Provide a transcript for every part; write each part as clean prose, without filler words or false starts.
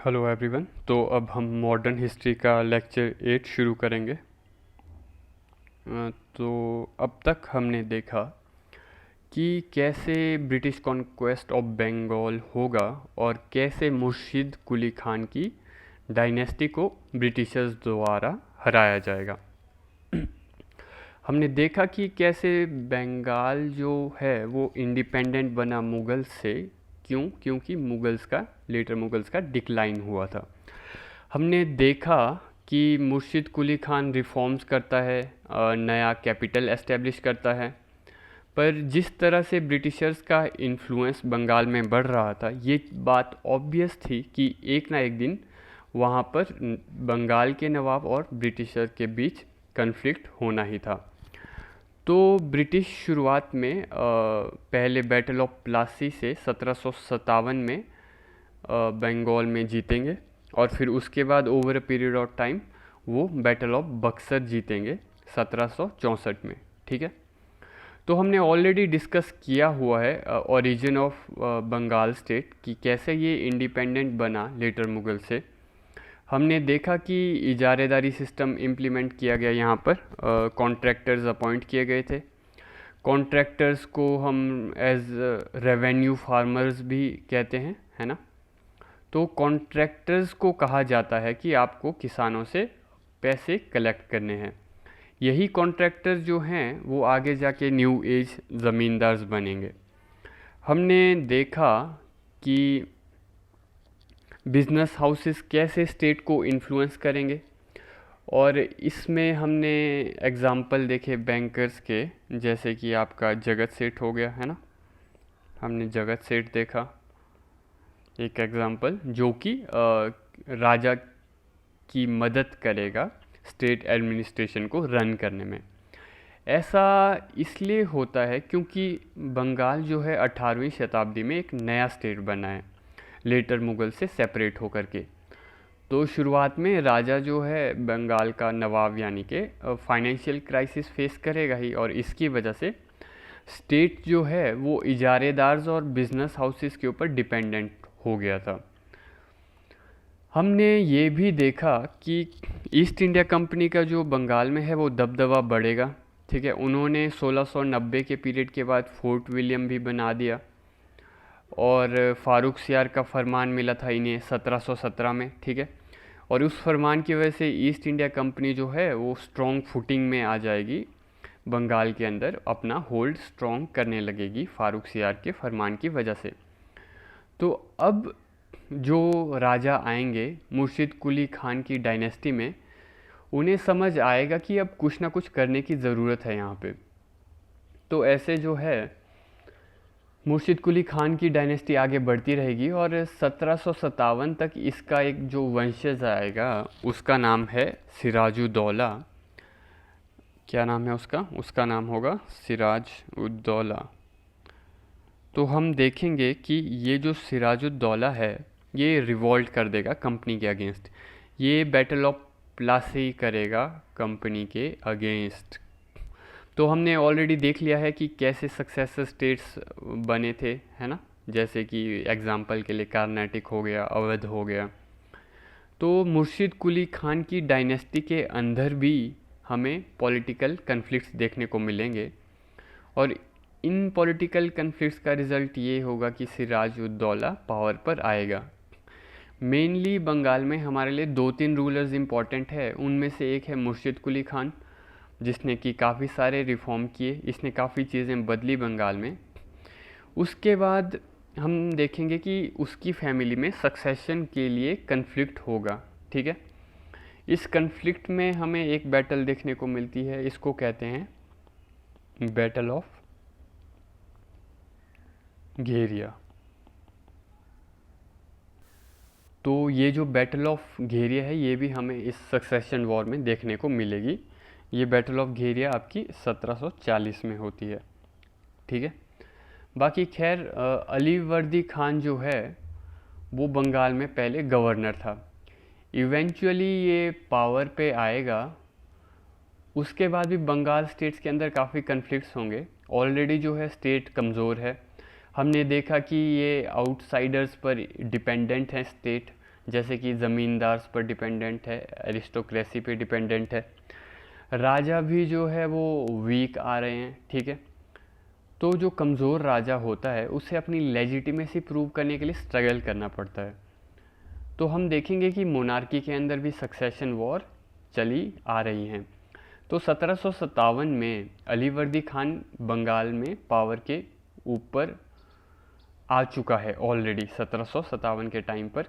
Hello everyone. तो अब हम मॉडर्न हिस्ट्री का लेक्चर 8 शुरू करेंगे। तो अब तक हमने देखा कि कैसे ब्रिटिश कॉन्क्वेस्ट ऑफ बंगाल होगा और कैसे मुर्शिद कुली खान की डायनेस्टी को ब्रिटिशर्स द्वारा हराया जाएगा। हमने देखा कि कैसे बंगाल जो है वो इंडिपेंडेंट बना मुगल से। क्योंकि मुगल्स का डिक्लाइन हुआ था। हमने देखा कि मुर्शिद कुली खान रिफॉर्म्स करता है, नया कैपिटल एस्टेब्लिश करता है। पर जिस तरह से ब्रिटिशर्स का इन्फ्लुएंस बंगाल में बढ़ रहा था, ये बात ऑब्वियस थी कि एक ना एक दिन वहाँ पर बंगाल के नवाब और ब्रिटिशर के बीच कन्फ्लिक्ट होना ही था। तो ब्रिटिश शुरुआत में पहले बैटल ऑफ प्लासी से 1757 में बंगाल में जीतेंगे और फिर उसके बाद over a period of time वो बैटल ऑफ बक्सर जीतेंगे 1764 में। ठीक है, तो हमने ऑलरेडी डिस्कस किया हुआ है ओरिजिन ऑफ बंगाल स्टेट कि कैसे ये इंडिपेंडेंट बना लेटर मुगल से। हमने देखा कि इजारेदारी सिस्टम इम्प्लीमेंट किया गया, यहाँ पर कॉन्ट्रैक्टर्स अपॉइंट किए गए थे। कॉन्ट्रैक्टर्स को हम एज रेवेन्यू फार्मर्स भी कहते हैं, है ना। तो कॉन्ट्रैक्टर्स को कहा जाता है कि आपको किसानों से पैसे कलेक्ट करने हैं। यही कॉन्ट्रैक्टर्स जो हैं वो आगे जाके न्यू एज ज़मींदार्स बनेंगे। हमने देखा कि बिजनेस हाउसेस कैसे स्टेट को इन्फ्लुएंस करेंगे और इसमें हमने एग्जाम्पल देखे बैंकर्स के, जैसे कि आपका जगत सेठ हो गया, है ना। हमने जगत सेठ देखा एक एग्जाम्पल, जो कि राजा की मदद करेगा स्टेट एडमिनिस्ट्रेशन को रन करने में। ऐसा इसलिए होता है क्योंकि बंगाल जो है 18वीं शताब्दी में एक नया स्टेट बना है लेटर मुगल से सेपरेट होकर के। तो शुरुआत में राजा जो है बंगाल का नवाब यानी कि फाइनेंशियल क्राइसिस फेस करेगा ही, और इसकी वजह से स्टेट जो है वो इजारेदार्स और बिजनेस हाउसेस के ऊपर डिपेंडेंट हो गया था। हमने ये भी देखा कि ईस्ट इंडिया कंपनी का जो बंगाल में है वो दबदबा बढ़ेगा। ठीक है, उन्होंने 1690 के पीरियड के बाद फोर्ट विलियम भी बना दिया और फारूक सियार का फरमान मिला था इन्हें 1717 में। ठीक है, और उस फरमान की वजह से ईस्ट इंडिया कंपनी जो है वो स्ट्रॉन्ग फुटिंग में आ जाएगी, बंगाल के अंदर अपना होल्ड स्ट्रॉन्ग करने लगेगी फारूक सियार के फरमान की वजह से। तो अब जो राजा आएंगे मुर्शिद कुली खान की डायनेस्टी में, उन्हें समझ आएगा कि अब कुछ ना कुछ करने की ज़रूरत है यहाँ पे। तो ऐसे जो है मुर्शिद कुली खान की डायनेस्टी आगे बढ़ती रहेगी और 1757 तक इसका एक जो वंशज आएगा उसका नाम है सिराजुद्दौला। क्या नाम है उसका? उसका नाम होगा सिराजुद्दौला। तो हम देखेंगे कि ये जो सिराजुद्दौला है ये रिवॉल्ट कर देगा कंपनी के अगेंस्ट। ये बैटल ऑफ प्लासी करेगा कंपनी के अगेंस्ट। तो हमने ऑलरेडी देख लिया है कि कैसे सक्सेसर स्टेट्स बने थे, है ना। जैसे कि एग्जाम्पल के लिए कर्नाटक हो गया, अवध हो गया। तो मुर्शिद कुली खान की डायनेस्टी के अंदर भी हमें पॉलिटिकल कन्फ्लिक्ट्स देखने को मिलेंगे और इन पॉलिटिकल कन्फ्लिक्ट्स का रिज़ल्ट ये होगा कि सिराजुद्दौला पावर पर आएगा। मेनली बंगाल में हमारे लिए 2-3 रूलर्स इम्पॉर्टेंट है। उनमें से एक है मुर्शिद कुली खान, जिसने कि काफ़ी सारे रिफॉर्म किए, इसने काफ़ी चीज़ें बदली बंगाल में। उसके बाद हम देखेंगे कि उसकी फैमिली में सक्सेशन के लिए कन्फ्लिक्ट होगा। ठीक है, इस कन्फ्लिक्ट में हमें एक बैटल देखने को मिलती है, इसको कहते हैं बैटल ऑफ घेरिया। तो ये जो बैटल ऑफ घेरिया है ये भी हमें इस सक्सेशन वॉर में देखने को मिलेगी। ये बैटल ऑफ घेरिया आपकी 1740 में होती है। ठीक है, बाकी खैर अली वर्दी खान जो है वो बंगाल में पहले गवर्नर था। इवेंचुअली ये पावर पे आएगा। उसके बाद भी बंगाल स्टेट्स के अंदर काफ़ी कन्फ्लिक्ट्स होंगे। ऑलरेडी जो है स्टेट कमज़ोर है। हमने देखा कि ये आउटसाइडर्स पर डिपेंडेंट है स्टेट, जैसे कि ज़मींदार पर डिपेंडेंट है, एरिस्टोक्रेसी पे डिपेंडेंट है। राजा भी जो है वो वीक आ रहे हैं, ठीक है। तो जो कमज़ोर राजा होता है उसे अपनी लेजिटिमेसी प्रूव करने के लिए स्ट्रगल करना पड़ता है। तो हम देखेंगे कि मोनार्की के अंदर भी सक्सेशन वॉर चली आ रही हैं। तो 1757 में अलीवर्दी खान बंगाल में पावर के ऊपर आ चुका है ऑलरेडी। 1757 के टाइम पर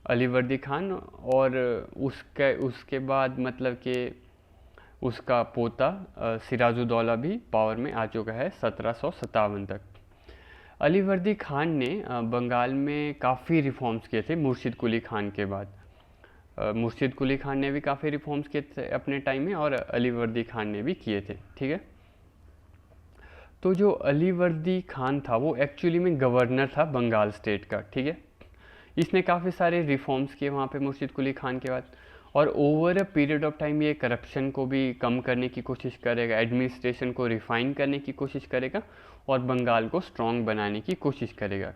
अलीवर्दी खान, और उसके बाद मतलब कि उसका पोता सिराजुद्दौला भी पावर में आ चुका है 1757 तक। अलीवर्दी खान ने बंगाल में काफ़ी रिफॉर्म्स किए थे मुर्शिद कुली खान के बाद। मुर्शिद कुली खान ने भी काफ़ी रिफॉर्म्स किए थे अपने टाइम में, और अलीवर्दी खान ने भी किए थे, ठीक है। तो जो अलीवर्दी खान था वो एक्चुअली में गवर्नर था बंगाल स्टेट का, ठीक है। इसने काफ़ी सारे रिफॉर्म्स किए वहाँ पे मुर्शिद कुली खान के बाद, और over a period of time ये करप्शन को भी कम करने की कोशिश करेगा, एडमिनिस्ट्रेशन को रिफाइन करने की कोशिश करेगा, और बंगाल को स्ट्रॉन्ग बनाने की कोशिश करेगा।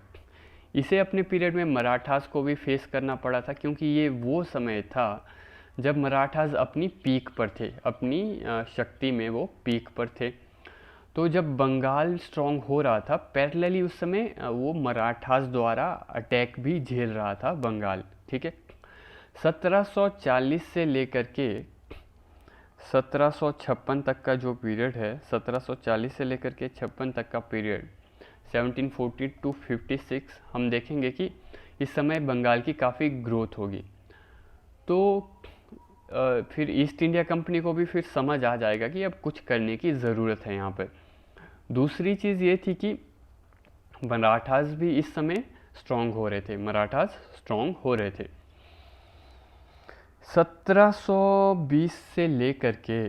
इसे अपने पीरियड में मराठास को भी फेस करना पड़ा था, क्योंकि ये वो समय था जब मराठास अपनी पीक पर थे, अपनी शक्ति में वो पीक पर थे। तो जब बंगाल स्ट्रॉन्ग हो रहा था, पैरेलली उस समय वो मराठास द्वारा अटैक भी झेल रहा था बंगाल, ठीक है। 1740 से लेकर के 1756 तक का जो पीरियड है, 1740 से लेकर के 56 तक का पीरियड, 1740 टू 56, हम देखेंगे कि इस समय बंगाल की काफ़ी ग्रोथ होगी। तो फिर ईस्ट इंडिया कंपनी को भी फिर समझ आ जाएगा कि अब कुछ करने की ज़रूरत है यहाँ पर। दूसरी चीज़ ये थी कि मराठास भी इस समय स्ट्रॉन्ग हो रहे थे, मराठास स्ट्रॉन्ग हो रहे थे। 1720 से लेकर के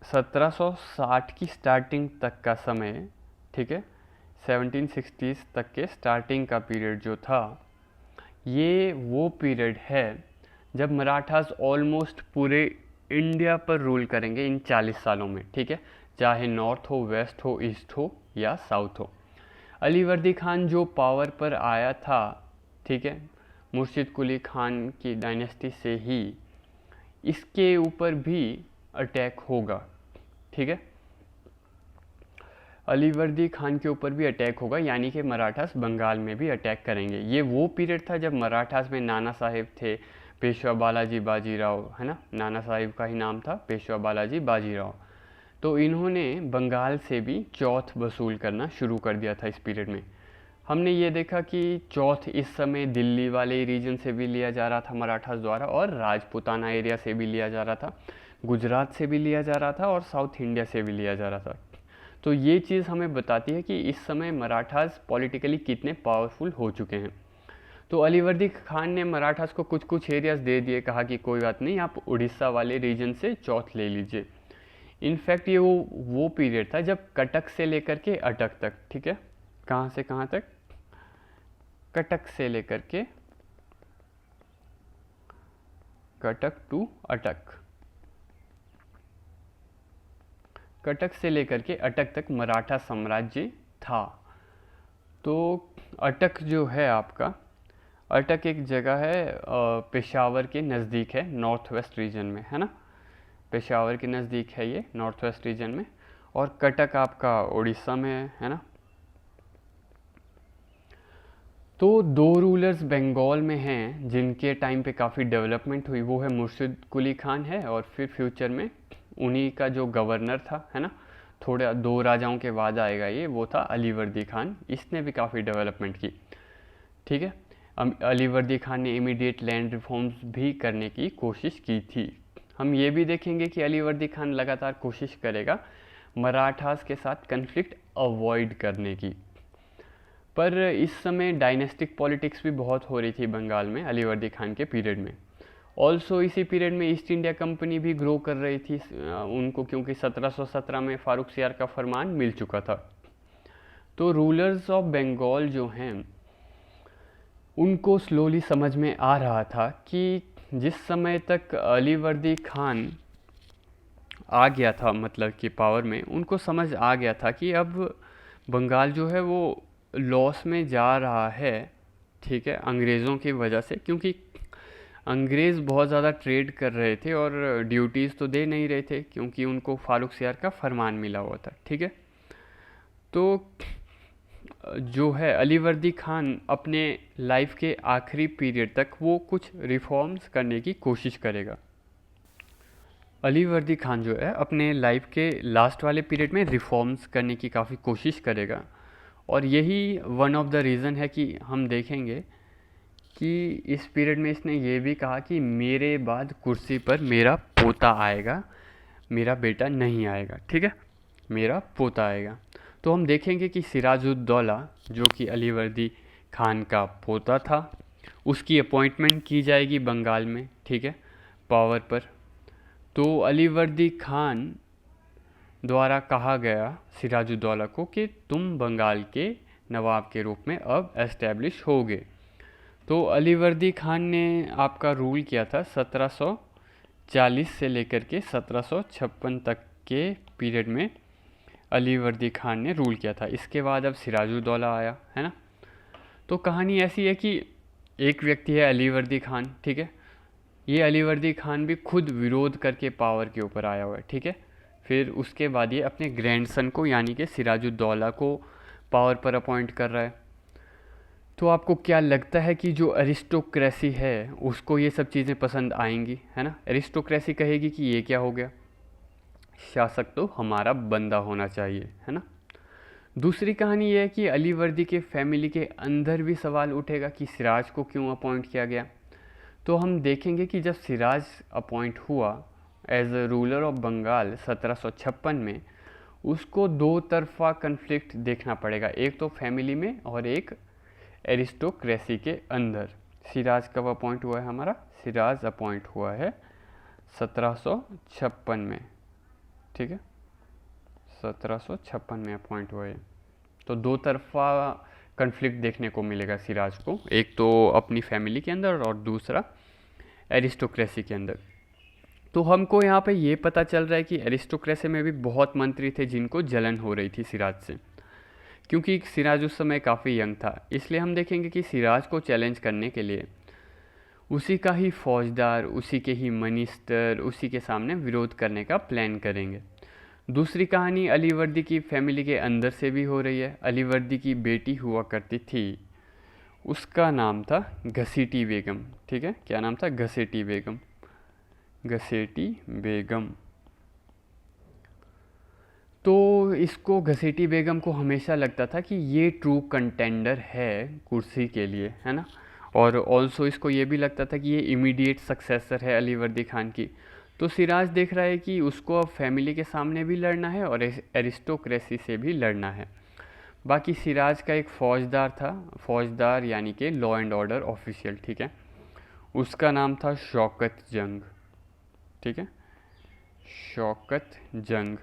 1760 की स्टार्टिंग तक का समय, ठीक है, 1760s तक के स्टार्टिंग का पीरियड जो था, ये वो पीरियड है जब मराठास ऑलमोस्ट पूरे इंडिया पर रूल करेंगे इन 40 सालों में, ठीक है, चाहे नॉर्थ हो, वेस्ट हो, ईस्ट हो या साउथ हो। अलीवर्दी खान जो पावर पर आया था, ठीक है, मुर्शिद कुली खान की डायनेस्टी से ही, इसके ऊपर भी अटैक होगा, ठीक है। अलीवर्दी खान के ऊपर भी अटैक होगा, यानी कि मराठास बंगाल में भी अटैक करेंगे। ये वो पीरियड था जब मराठास में नाना साहेब थे, पेशवा बालाजी बाजीराव, है ना, नाना साहिब का ही नाम था पेशवा बालाजी बाजीराव। तो इन्होंने बंगाल से भी चौथ वसूल करना शुरू कर दिया था इस पीरियड में। हमने ये देखा कि चौथ इस समय दिल्ली वाले रीजन से भी लिया जा रहा था मराठास द्वारा, और राजपूताना एरिया से भी लिया जा रहा था, गुजरात से भी लिया जा रहा था, और साउथ इंडिया से भी लिया जा रहा था। तो ये चीज़ हमें बताती है कि इस समय मराठास पॉलिटिकली कितने पावरफुल हो चुके हैं। तो अलीवर्दी खान ने मराठास को कुछ कुछ एरियाज दे दिए, कहा कि कोई बात नहीं, आप उड़ीसा वाले रीजन से चौथ ले लीजिए। इनफैक्ट ये वो पीरियड था जब कटक से लेकर के अटक तक, ठीक है, कहाँ से कहाँ तक, कटक से लेकर के कटक टू अटक, कटक से लेकर के अटक तक मराठा साम्राज्य था। तो अटक जो है आपका, अटक एक जगह है पेशावर के नज़दीक है, नॉर्थ वेस्ट रीजन में, है ना, पेशावर के नज़दीक है ये, नॉर्थ वेस्ट रीजन में। और कटक आपका उड़ीसा में है ना। तो दो रूलर्स बंगाल में हैं जिनके टाइम पे काफ़ी डेवलपमेंट हुई, वो है मुर्शिद कुली खान है, और फिर फ्यूचर में उन्हीं का जो गवर्नर था, है ना, थोड़े दो राजाओं के बाद आएगा ये, वो था अलीवर्दी खान। इसने भी काफ़ी डेवलपमेंट की, ठीक है। अलीवर्दी खान ने इमीडिएट लैंड रिफॉर्म्स भी करने की कोशिश की थी। हम ये भी देखेंगे कि अलीवर्दी खान लगातार कोशिश करेगा मराठास के साथ कन्फ्लिक्ट अवॉइड करने की। पर इस समय डायनेस्टिक पॉलिटिक्स भी बहुत हो रही थी बंगाल में अलीवर्दी खान के पीरियड में। ऑल्सो इसी पीरियड में ईस्ट इंडिया कंपनी भी ग्रो कर रही थी उनको, क्योंकि 1717 में फारूक सियार का फरमान मिल चुका था। तो रूलर्स ऑफ बंगाल जो हैं उनको स्लोली समझ में आ रहा था कि जिस समय तक अलीवर्दी खान आ गया था मतलब कि पावर में, उनको समझ आ गया था कि अब बंगाल जो है वो लॉस में जा रहा है, ठीक है, अंग्रेज़ों की वजह से, क्योंकि अंग्रेज़ बहुत ज़्यादा ट्रेड कर रहे थे और ड्यूटीज़ तो दे नहीं रहे थे क्योंकि उनको फारूक सियार का फरमान मिला हुआ था। ठीक है, तो जो है अलीवर्दी खान अपने लाइफ के आखिरी पीरियड तक वो कुछ रिफॉर्म्स करने की कोशिश करेगा। अलीवर्दी खान जो है अपने लाइफ के लास्ट वाले पीरियड में रिफॉर्म्स करने की काफ़ी कोशिश करेगा, और यही वन ऑफ द रीज़न है कि हम देखेंगे कि इस पीरियड में इसने ये भी कहा कि मेरे बाद कुर्सी पर मेरा पोता आएगा, मेरा बेटा नहीं आएगा। ठीक है, मेरा पोता आएगा। तो हम देखेंगे कि सिराजुद्दौला जो कि अलीवर्दी खान का पोता था, उसकी अपॉइंटमेंट की जाएगी बंगाल में। ठीक है, पावर पर। तो अलीवर्दी खान द्वारा कहा गया सिराजुद्दौला को कि तुम बंगाल के नवाब के रूप में अब एस्टेब्लिश होगे। तो अलीवर्दी खान ने आपका रूल किया था 1740 से लेकर के 1756 तक के पीरियड में अलीवर्दी खान ने रूल किया था। इसके बाद अब सिराजुद्दौला आया, है ना। तो कहानी ऐसी है कि एक व्यक्ति है अलीवर्दी खान, ठीक है। ये अलीवर्दी खान भी खुद विरोध करके पावर के ऊपर आया हुआ है, ठीक है। फिर उसके बाद ये अपने ग्रैंडसन को यानी कि सिराजुद्दौला को पावर पर अपॉइंट कर रहा है। तो आपको क्या लगता है कि जो एरिस्टोक्रेसी है उसको ये सब चीज़ें पसंद आएंगी, है ना। एरिस्टोक्रेसी कहेगी कि ये क्या हो गया, शासक तो हमारा बंदा होना चाहिए, है ना। दूसरी कहानी ये है कि अलीवर्दी के फैमिली के अंदर भी सवाल उठेगा कि सिराज को क्यों अपॉइंट किया गया। तो हम देखेंगे कि जब सिराज अपॉइंट हुआ as a ruler of Bengal 1756 में, उसको दो तरफा कन्फ्लिक्ट देखना पड़ेगा, एक तो फैमिली में और एक एरिस्टोक्रेसी के अंदर। सिराज कब अपॉइंट हुआ है हमारा, सिराज अपॉइंट हुआ है 1756 में, ठीक है, 1756 में अपॉइंट हुआ है। तो दो तरफा कन्फ्लिक्ट देखने को मिलेगा सिराज को, एक तो अपनी फैमिली के अंदर और दूसरा एरिस्टोक्रेसी के अंदर। तो हमको यहाँ पे ये पता चल रहा है कि एरिस्टोक्रेसी में भी बहुत मंत्री थे जिनको जलन हो रही थी सिराज से, क्योंकि सिराज उस समय काफ़ी यंग था। इसलिए हम देखेंगे कि सिराज को चैलेंज करने के लिए उसी का ही फौजदार, उसी के ही मिनिस्टर उसी के सामने विरोध करने का प्लान करेंगे। दूसरी कहानी अलीवर्दी की फैमिली के अंदर से भी हो रही है। अलीवर्दी की बेटी हुआ करती थी, उसका नाम था घसीटी बेगम, ठीक है। क्या नाम था, घसेटी बेगम, घसेटी बेगम। तो इसको घसेटी बेगम को हमेशा लगता था कि ये ट्रू कंटेंडर है कुर्सी के लिए, है ना। और ऑल्सो इसको ये भी लगता था कि ये इमीडिएट सक्सेसर है अलीवर्दी खान की। तो सिराज देख रहा है कि उसको अब फैमिली के सामने भी लड़ना है और एरिस्टोक्रेसी से भी लड़ना है। बाकी सिराज का एक फौजदार था, फौजदार यानी कि लॉ एंड ऑर्डर ऑफिशियल, ठीक है, उसका नाम था शौकत जंग, ठीक है, शौकत जंग।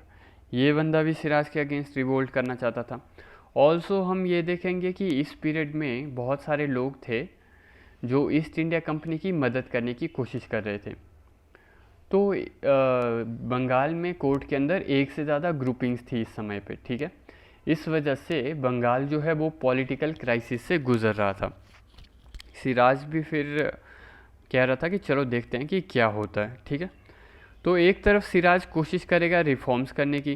ये बंदा भी सिराज के अगेंस्ट रिवोल्ट करना चाहता था। ऑल्सो हम ये देखेंगे कि इस पीरियड में बहुत सारे लोग थे जो ईस्ट इंडिया कंपनी की मदद करने की कोशिश कर रहे थे। तो बंगाल में कोर्ट के अंदर एक से ज़्यादा ग्रुपिंग्स थी इस समय पे, ठीक है। इस वजह से बंगाल जो है वो पॉलिटिकल क्राइसिस से गुज़र रहा था। सिराज भी फिर कह रहा था कि चलो देखते हैं कि क्या होता है, ठीक है। तो एक तरफ सिराज कोशिश करेगा रिफॉर्म्स करने की,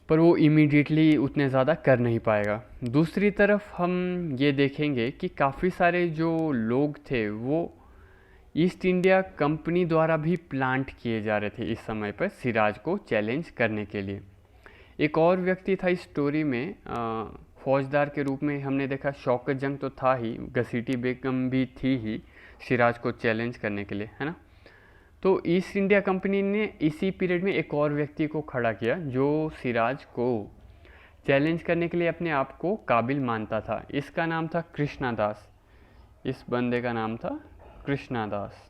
पर वो इमीडिएटली उतने ज़्यादा कर नहीं पाएगा। दूसरी तरफ हम ये देखेंगे कि काफ़ी सारे जो लोग थे वो ईस्ट इंडिया कंपनी द्वारा भी प्लांट किए जा रहे थे इस समय पर सिराज को चैलेंज करने के लिए। एक और व्यक्ति था इस स्टोरी में, फौजदार के रूप में हमने देखा शौकत जंग तो था ही, घसीटी बेगम भी थी ही सिराज को चैलेंज करने के लिए, है ना। तो ईस्ट इंडिया कंपनी ने इसी पीरियड में एक और व्यक्ति को खड़ा किया जो सिराज को चैलेंज करने के लिए अपने आप को काबिल मानता था। इसका नाम था कृष्णादास, इस बंदे का नाम था कृष्णादास।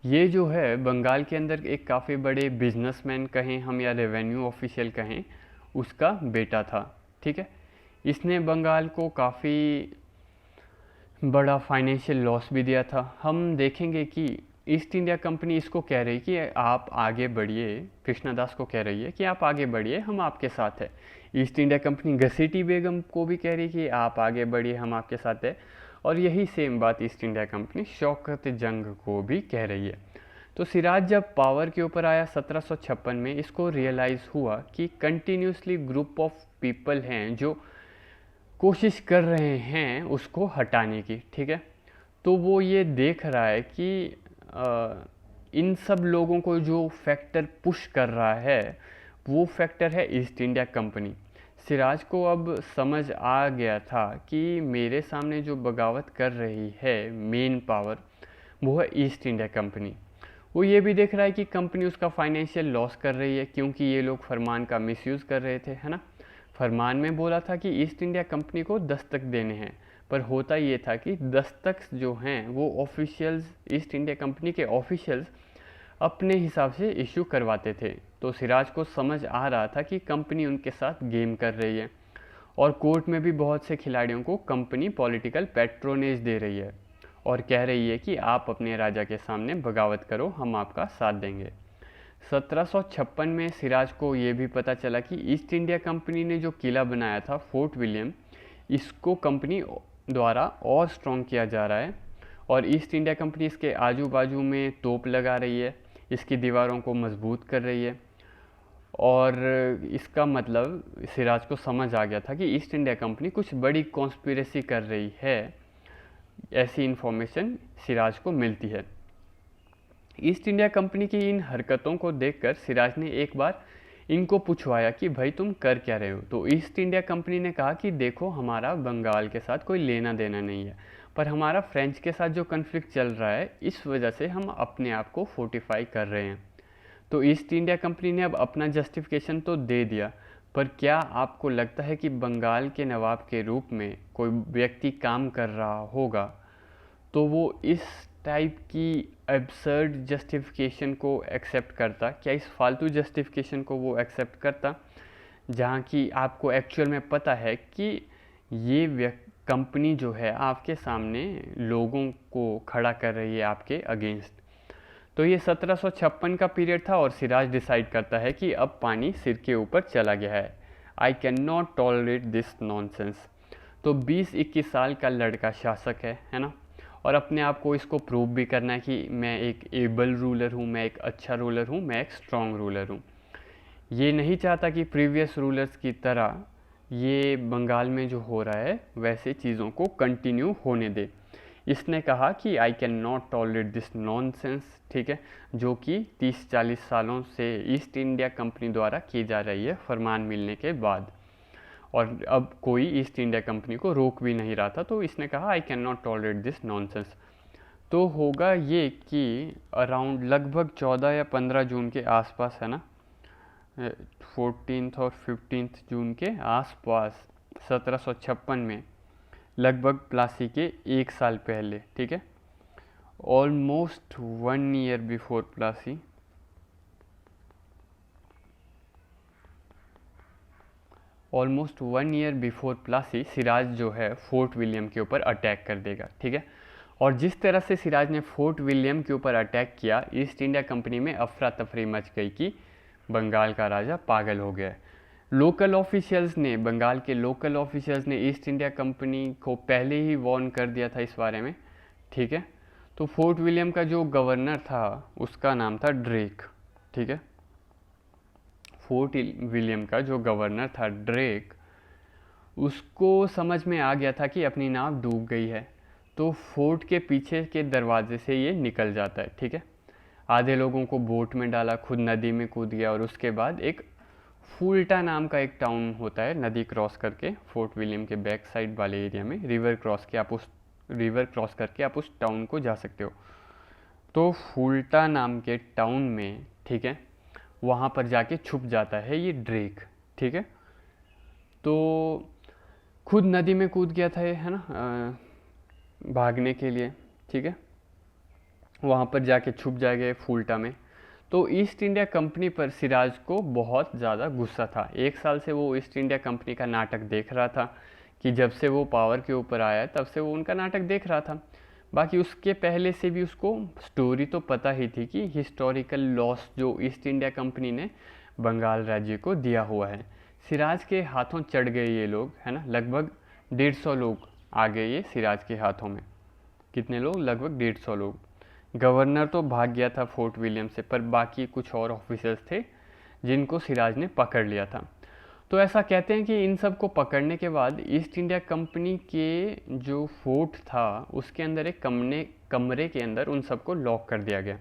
ये जो है बंगाल के अंदर एक काफ़ी बड़े बिजनेसमैन कहें हम या रेवेन्यू ऑफिशियल कहें, उसका बेटा था, ठीक है। इसने बंगाल को काफ़ी बड़ा फाइनेंशियल लॉस भी दिया था। हम देखेंगे कि ईस्ट इंडिया कंपनी इसको कह रही कि आप आगे बढ़िए, कृष्णदास को कह रही है कि आप आगे बढ़िए, हम आपके साथ है। ईस्ट इंडिया कंपनी घसीटी बेगम को भी कह रही कि आप आगे बढ़िए, हम आपके साथ है। और यही सेम बात ईस्ट इंडिया कंपनी शौकत जंग को भी कह रही है। तो सिराज जब पावर के ऊपर आया 1756 में, इसको रियलाइज़ हुआ कि कंटिन्यूसली ग्रुप ऑफ पीपल हैं जो कोशिश कर रहे हैं उसको हटाने की, ठीक है। तो वो ये देख रहा है कि इन सब लोगों को जो फैक्टर पुश कर रहा है वो फैक्टर है ईस्ट इंडिया कंपनी। सिराज को अब समझ आ गया था कि मेरे सामने जो बगावत कर रही है मेन पावर, वो है ईस्ट इंडिया कंपनी। वो ये भी देख रहा है कि कंपनी उसका फाइनेंशियल लॉस कर रही है क्योंकि ये लोग फरमान का मिसयूज़ कर रहे थे, है ना। फरमान में बोला था कि ईस्ट इंडिया कंपनी को दस्तक देने हैं, पर होता ये था कि दस्तक जो हैं वो ऑफिशियल्स, ईस्ट इंडिया कंपनी के ऑफिशियल्स अपने हिसाब से इशू करवाते थे। तो सिराज को समझ आ रहा था कि कंपनी उनके साथ गेम कर रही है और कोर्ट में भी बहुत से खिलाड़ियों को कंपनी पॉलिटिकल पैट्रोनेज दे रही है और कह रही है कि आप अपने राजा के सामने बगावत करो, हम आपका साथ देंगे। 1756 में सिराज को ये भी पता चला कि ईस्ट इंडिया कंपनी ने जो किला बनाया था फोर्ट विलियम, इसको कंपनी द्वारा और स्ट्रॉन्ग किया जा रहा है और ईस्ट इंडिया कंपनी इसके आजू बाजू में तोप लगा रही है, इसकी दीवारों को मजबूत कर रही है। और इसका मतलब सिराज को समझ आ गया था कि ईस्ट इंडिया कंपनी कुछ बड़ी कॉन्स्पिरेसी कर रही है, ऐसी इन्फॉर्मेशन सिराज को मिलती है। ईस्ट इंडिया कंपनी की इन हरकतों को देखकर सिराज ने एक बार इनको पूछवाया कि भाई तुम कर क्या रहे हो। तो ईस्ट इंडिया कंपनी ने कहा कि देखो, हमारा बंगाल के साथ कोई लेना देना नहीं है, पर हमारा फ्रेंच के साथ जो कन्फ्लिक्ट चल रहा है इस वजह से हम अपने आप को फोर्टिफाई कर रहे हैं। तो ईस्ट इंडिया कंपनी ने अब अपना जस्टिफिकेशन तो दे दिया, पर क्या आपको लगता है कि बंगाल के नवाब के रूप में कोई व्यक्ति काम कर रहा होगा तो वो इस टाइप की एब्सर्ड जस्टिफिकेशन को एक्सेप्ट करता? क्या इस फालतू जस्टिफिकेशन को वो एक्सेप्ट करता, जहाँ की आपको एक्चुअल में पता है कि ये कंपनी जो है आपके सामने लोगों को खड़ा कर रही है आपके अगेंस्ट? तो ये 1756 का पीरियड था और सिराज डिसाइड करता है कि अब पानी सिर के ऊपर चला गया है, I can not tolerate this nonsense. तो 20-21 साल का लड़का शासक है ना, और अपने आप को इसको प्रूव भी करना है कि मैं एक एबल रूलर हूँ, मैं एक अच्छा रूलर हूँ, मैं एक स्ट्रॉन्ग रूलर हूँ। ये नहीं चाहता कि प्रीवियस रूलर्स की तरह ये बंगाल में जो हो रहा है वैसे चीज़ों को कंटिन्यू होने दे। इसने कहा कि I can not tolerate this nonsense, ठीक है, जो कि 30-40 सालों से ईस्ट इंडिया कंपनी द्वारा की जा रही है फरमान मिलने के बाद, और अब कोई ईस्ट इंडिया कंपनी को रोक भी नहीं रहा था। तो इसने कहा I can not tolerate this nonsense. तो होगा ये कि अराउंड लगभग 14 या 15 जून के आसपास, है ना, 14 और 15 जून के आसपास 1756 में, लगभग प्लासी के 1 साल पहले, ठीक है, almost 1 year before Plassey, almost 1 year before Plassey Siraj जो है फोर्ट विलियम के ऊपर अटैक कर देगा, ठीक है। और जिस तरह से सिराज ने फोर्ट विलियम के ऊपर अटैक किया, ईस्ट इंडिया कंपनी में अफरा तफरी मच गई कि बंगाल का राजा पागल हो गया है। लोकल ऑफिशियल्स ने, बंगाल के लोकल ऑफिशियल्स ने ईस्ट इंडिया कंपनी को पहले ही वार्न कर दिया था इस बारे में, ठीक है। तो फोर्ट विलियम का जो गवर्नर था उसका नाम था ड्रेक, ठीक है। फोर्ट विलियम का जो गवर्नर था ड्रेक, उसको समझ में आ गया था कि अपनी नाव डूब गई है, तो फोर्ट के पीछे के दरवाजे से ये निकल जाता है, ठीक है। आधे लोगों को बोट में डाला, खुद नदी में कूद गया, और उसके बाद एक फूल्टा नाम का एक टाउन होता है, नदी क्रॉस करके फोर्ट विलियम के बैक साइड वाले एरिया में रिवर क्रॉस करके आप उस टाउन को जा सकते हो। तो फूल्टा नाम के टाउन में, ठीक है, वहाँ पर जाके छुप जाता है ये ड्रेक, ठीक है। तो खुद नदी में कूद गया था ये, है ना, भागने के लिए, ठीक है। वहाँ पर जाके छुप जाएगा फूल्टा में। तो ईस्ट इंडिया कंपनी पर सिराज को बहुत ज़्यादा गुस्सा था। 1 साल से वो ईस्ट इंडिया कंपनी का नाटक देख रहा था कि जब से वो पावर के ऊपर आया है तब से वो उनका नाटक देख रहा था। बाकी उसके पहले से भी उसको स्टोरी तो पता ही थी कि हिस्टोरिकल लॉस जो ईस्ट इंडिया कंपनी ने बंगाल राज्य को दिया हुआ है। सिराज के हाथों चढ़ गए ये लोग, है ना, लगभग 150 लोग आ गए ये सिराज के हाथों में। कितने लोग? लगभग 150 लोग। गवर्नर तो भाग गया था फोर्ट विलियम से, पर बाकी कुछ और ऑफिसर्स थे जिनको सिराज ने पकड़ लिया था। तो ऐसा कहते हैं कि इन सब को पकड़ने के बाद ईस्ट इंडिया कंपनी के जो फोर्ट था उसके अंदर एक कमरे के अंदर उन सबको लॉक कर दिया गया।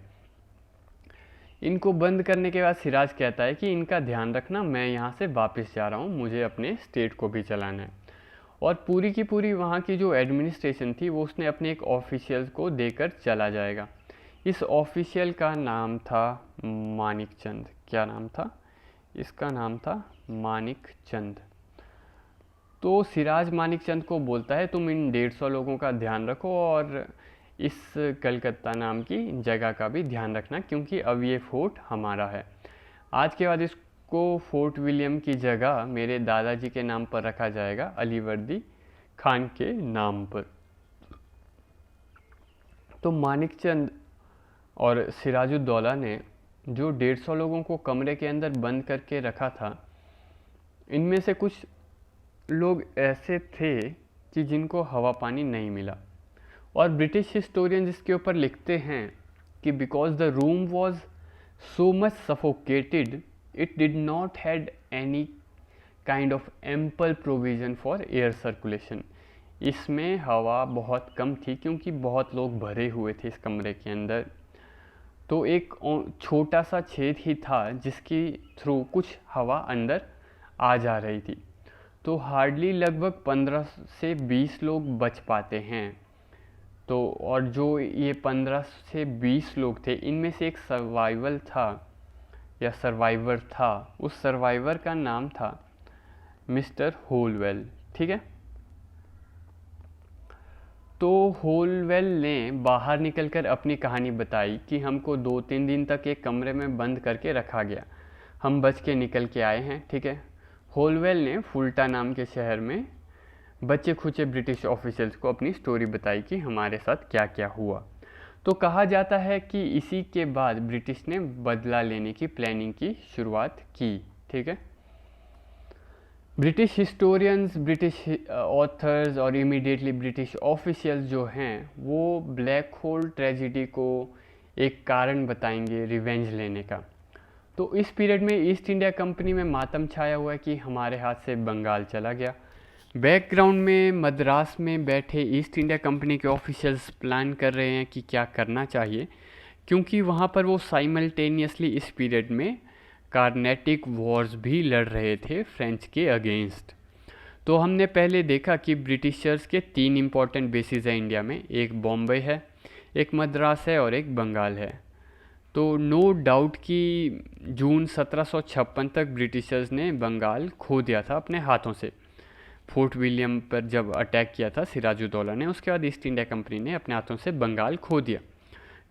इनको बंद करने के बाद सिराज कहता है कि इनका ध्यान रखना, मैं यहाँ से वापस जा रहा हूँ, मुझे अपने स्टेट को भी चलाना है। और पूरी की पूरी वहाँ की जो एडमिनिस्ट्रेशन थी वो उसने अपने एक ऑफिशियल को देकर चला जाएगा। इस ऑफिशियल का नाम था मानिक चंद। क्या नाम था इसका? नाम था मानिक चंद। तो सिराज मानिक चंद को बोलता है तुम इन 150 लोगों का ध्यान रखो और इस कलकत्ता नाम की जगह का भी ध्यान रखना, क्योंकि अब ये फोर्ट हमारा है। आज के बाद इसको फोर्ट विलियम की जगह मेरे दादाजी के नाम पर रखा जाएगा, अलीवर्दी खान के नाम पर। तो मानिक चंद और सिराजुद्दौला ने जो 150 लोगों को कमरे के अंदर बंद करके रखा था, इनमें से कुछ लोग ऐसे थे कि जिनको हवा पानी नहीं मिला। और ब्रिटिश हिस्टोरियन इसके ऊपर लिखते हैं कि because the room was so much suffocated it did not had any kind of ample provision for air circulation. इसमें हवा बहुत कम थी क्योंकि बहुत लोग भरे हुए थे इस कमरे के अंदर। तो एक छोटा सा छेद ही था जिसकी थ्रू कुछ हवा अंदर आ जा रही थी। तो हार्डली लगभग 15 से 20 लोग बच पाते हैं। तो और जो ये 15 से 20 लोग थे, इनमें से एक सर्वाइवल था या सर्वाइवर था। उस सर्वाइवर का नाम था मिस्टर होलवेल। ठीक है। तो होलवेल ने बाहर निकलकर अपनी कहानी बताई कि हमको 2-3 दिन तक एक कमरे में बंद करके रखा गया, हम बच के निकल के आए हैं। ठीक है। होलवेल ने फुल्टा नाम के शहर में बच्चे खुचे ब्रिटिश ऑफिसर्स को अपनी स्टोरी बताई कि हमारे साथ क्या क्या हुआ। तो कहा जाता है कि इसी के बाद ब्रिटिश ने बदला लेने की प्लानिंग की शुरुआत की। ठीक है। ब्रिटिश हिस्टोरियंस, ब्रिटिश ऑथर्स और इमीडिएटली ब्रिटिश ऑफिशियल्स जो हैं वो ब्लैक होल ट्रेजिडी को एक कारण बताएंगे रिवेंज लेने का। तो इस पीरियड में ईस्ट इंडिया कंपनी में मातम छाया हुआ है कि हमारे हाथ से बंगाल चला गया। बैकग्राउंड में मद्रास में बैठे ईस्ट इंडिया कंपनी के ऑफिशियल्स प्लान कर रहे हैं कि क्या करना चाहिए, क्योंकि वहाँ पर वो साइमल्टेनियसली इस पीरियड में कार्नेटिक वॉर्स भी लड़ रहे थे फ्रेंच के अगेंस्ट। तो हमने पहले देखा कि ब्रिटिशर्स के 3 इम्पॉर्टेंट बेसिस हैं इंडिया में, एक बॉम्बे है, एक मद्रास है और एक बंगाल है। तो नो डाउट कि जून 1756 तक ब्रिटिशर्स ने बंगाल खो दिया था अपने हाथों से। फोर्ट विलियम पर जब अटैक किया था सिराजुद्दौला ने, उसके बाद ईस्ट इंडिया कंपनी ने अपने हाथों से बंगाल खो दिया।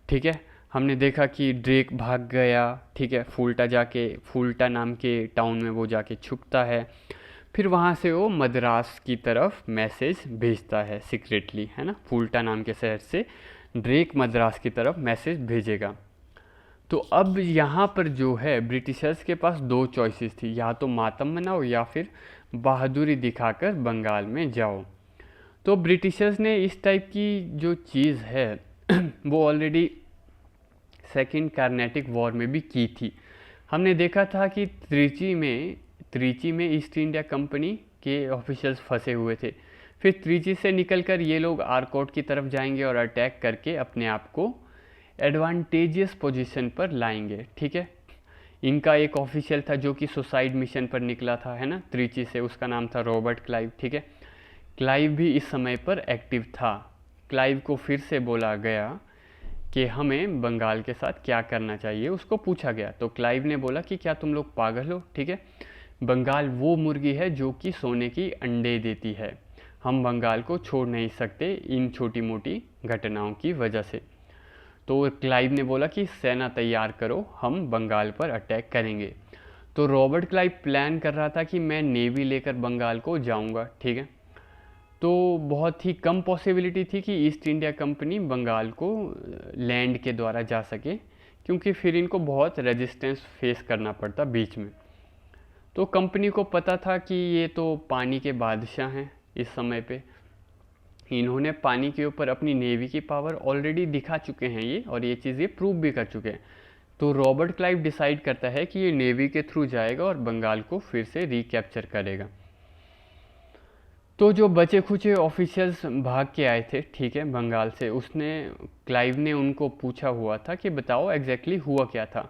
ठीक है। हमने देखा कि ड्रेक भाग गया। ठीक है। फुल्टा नाम के टाउन में वो जाके छुपता है, फिर वहाँ से वो मद्रास की तरफ मैसेज भेजता है सीक्रेटली, है ना। फुल्टा नाम के शहर से ड्रेक मद्रास की तरफ मैसेज भेजेगा। तो अब यहाँ पर जो है ब्रिटिशर्स के पास 2 चॉइसेस थी, या तो मातम मनाओ या फिर बहादुरी दिखाकर बंगाल में जाओ। तो ब्रिटिशर्स ने इस टाइप की जो चीज़ है वो ऑलरेडी सेकेंड कार्नेटिक वॉर में भी की थी। हमने देखा था कि त्रिची में ईस्ट इंडिया कंपनी के ऑफिशियल्स फंसे हुए थे। फिर त्रिची से निकलकर ये लोग आरकोट की तरफ जाएंगे और अटैक करके अपने आप को एडवांटेजियस पोजीशन पर लाएंगे। ठीक है। इनका एक ऑफिशियल था जो कि सुसाइड मिशन पर निकला था, है ना, त्रिची से, उसका नाम था रॉबर्ट क्लाइव। ठीक है। क्लाइव भी इस समय पर एक्टिव था। क्लाइव को फिर से बोला गया कि हमें बंगाल के साथ क्या करना चाहिए, उसको पूछा गया। तो क्लाइव ने बोला कि क्या तुम लोग पागल हो? ठीक है। बंगाल वो मुर्गी है जो कि सोने की अंडे देती है, हम बंगाल को छोड़ नहीं सकते इन छोटी मोटी घटनाओं की वजह से। तो क्लाइव ने बोला कि सेना तैयार करो, हम बंगाल पर अटैक करेंगे। तो रॉबर्ट क्लाइव प्लान कर रहा था कि मैं नेवी लेकर बंगाल को जाऊंगा। ठीक है। तो बहुत ही कम पॉसिबिलिटी थी कि ईस्ट इंडिया कंपनी बंगाल को लैंड के द्वारा जा सके, क्योंकि फिर इनको बहुत रेजिस्टेंस फेस करना पड़ता बीच में। तो कंपनी को पता था कि ये तो पानी के बादशाह हैं इस समय पे, इन्होंने पानी के ऊपर अपनी नेवी की पावर ऑलरेडी दिखा चुके हैं ये, और ये चीज़ ये प्रूव भी कर चुके हैं। तो रॉबर्ट क्लाइव डिसाइड करता है कि ये नेवी के थ्रू जाएगा और बंगाल को फिर से रिकैप्चर करेगा। तो जो बचे खुचे ऑफिशियल्स भाग के आए थे, ठीक है, बंगाल से, उसने क्लाइव ने उनको पूछा हुआ था कि बताओ एग्जैक्टली हुआ क्या था।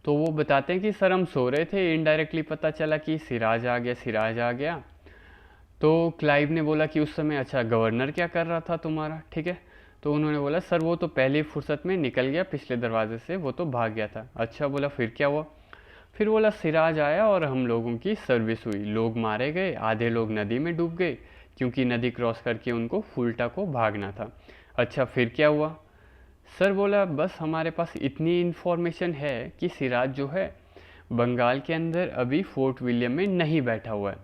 तो वो बताते हैं कि सर हम सो रहे थे, इनडायरेक्टली पता चला कि सिराज आ गया, सिराज आ गया। तो क्लाइव ने बोला कि उस समय अच्छा गवर्नर क्या कर रहा था तुम्हारा, ठीक है। तो उन्होंने बोला सर वो तो पहले फुर्सत में निकल गया पिछले दरवाजे से, वो तो भाग गया था। अच्छा, बोला फिर क्या हुआ? फिर बोला सिराज आया और हम लोगों की सर्विस हुई, लोग मारे गए, आधे लोग नदी में डूब गए, क्योंकि नदी क्रॉस करके उनको फुल्टा को भागना था। अच्छा, फिर क्या हुआ? सर बोला बस हमारे पास इतनी इन्फॉर्मेशन है कि सिराज जो है बंगाल के अंदर अभी फोर्ट विलियम में नहीं बैठा हुआ है।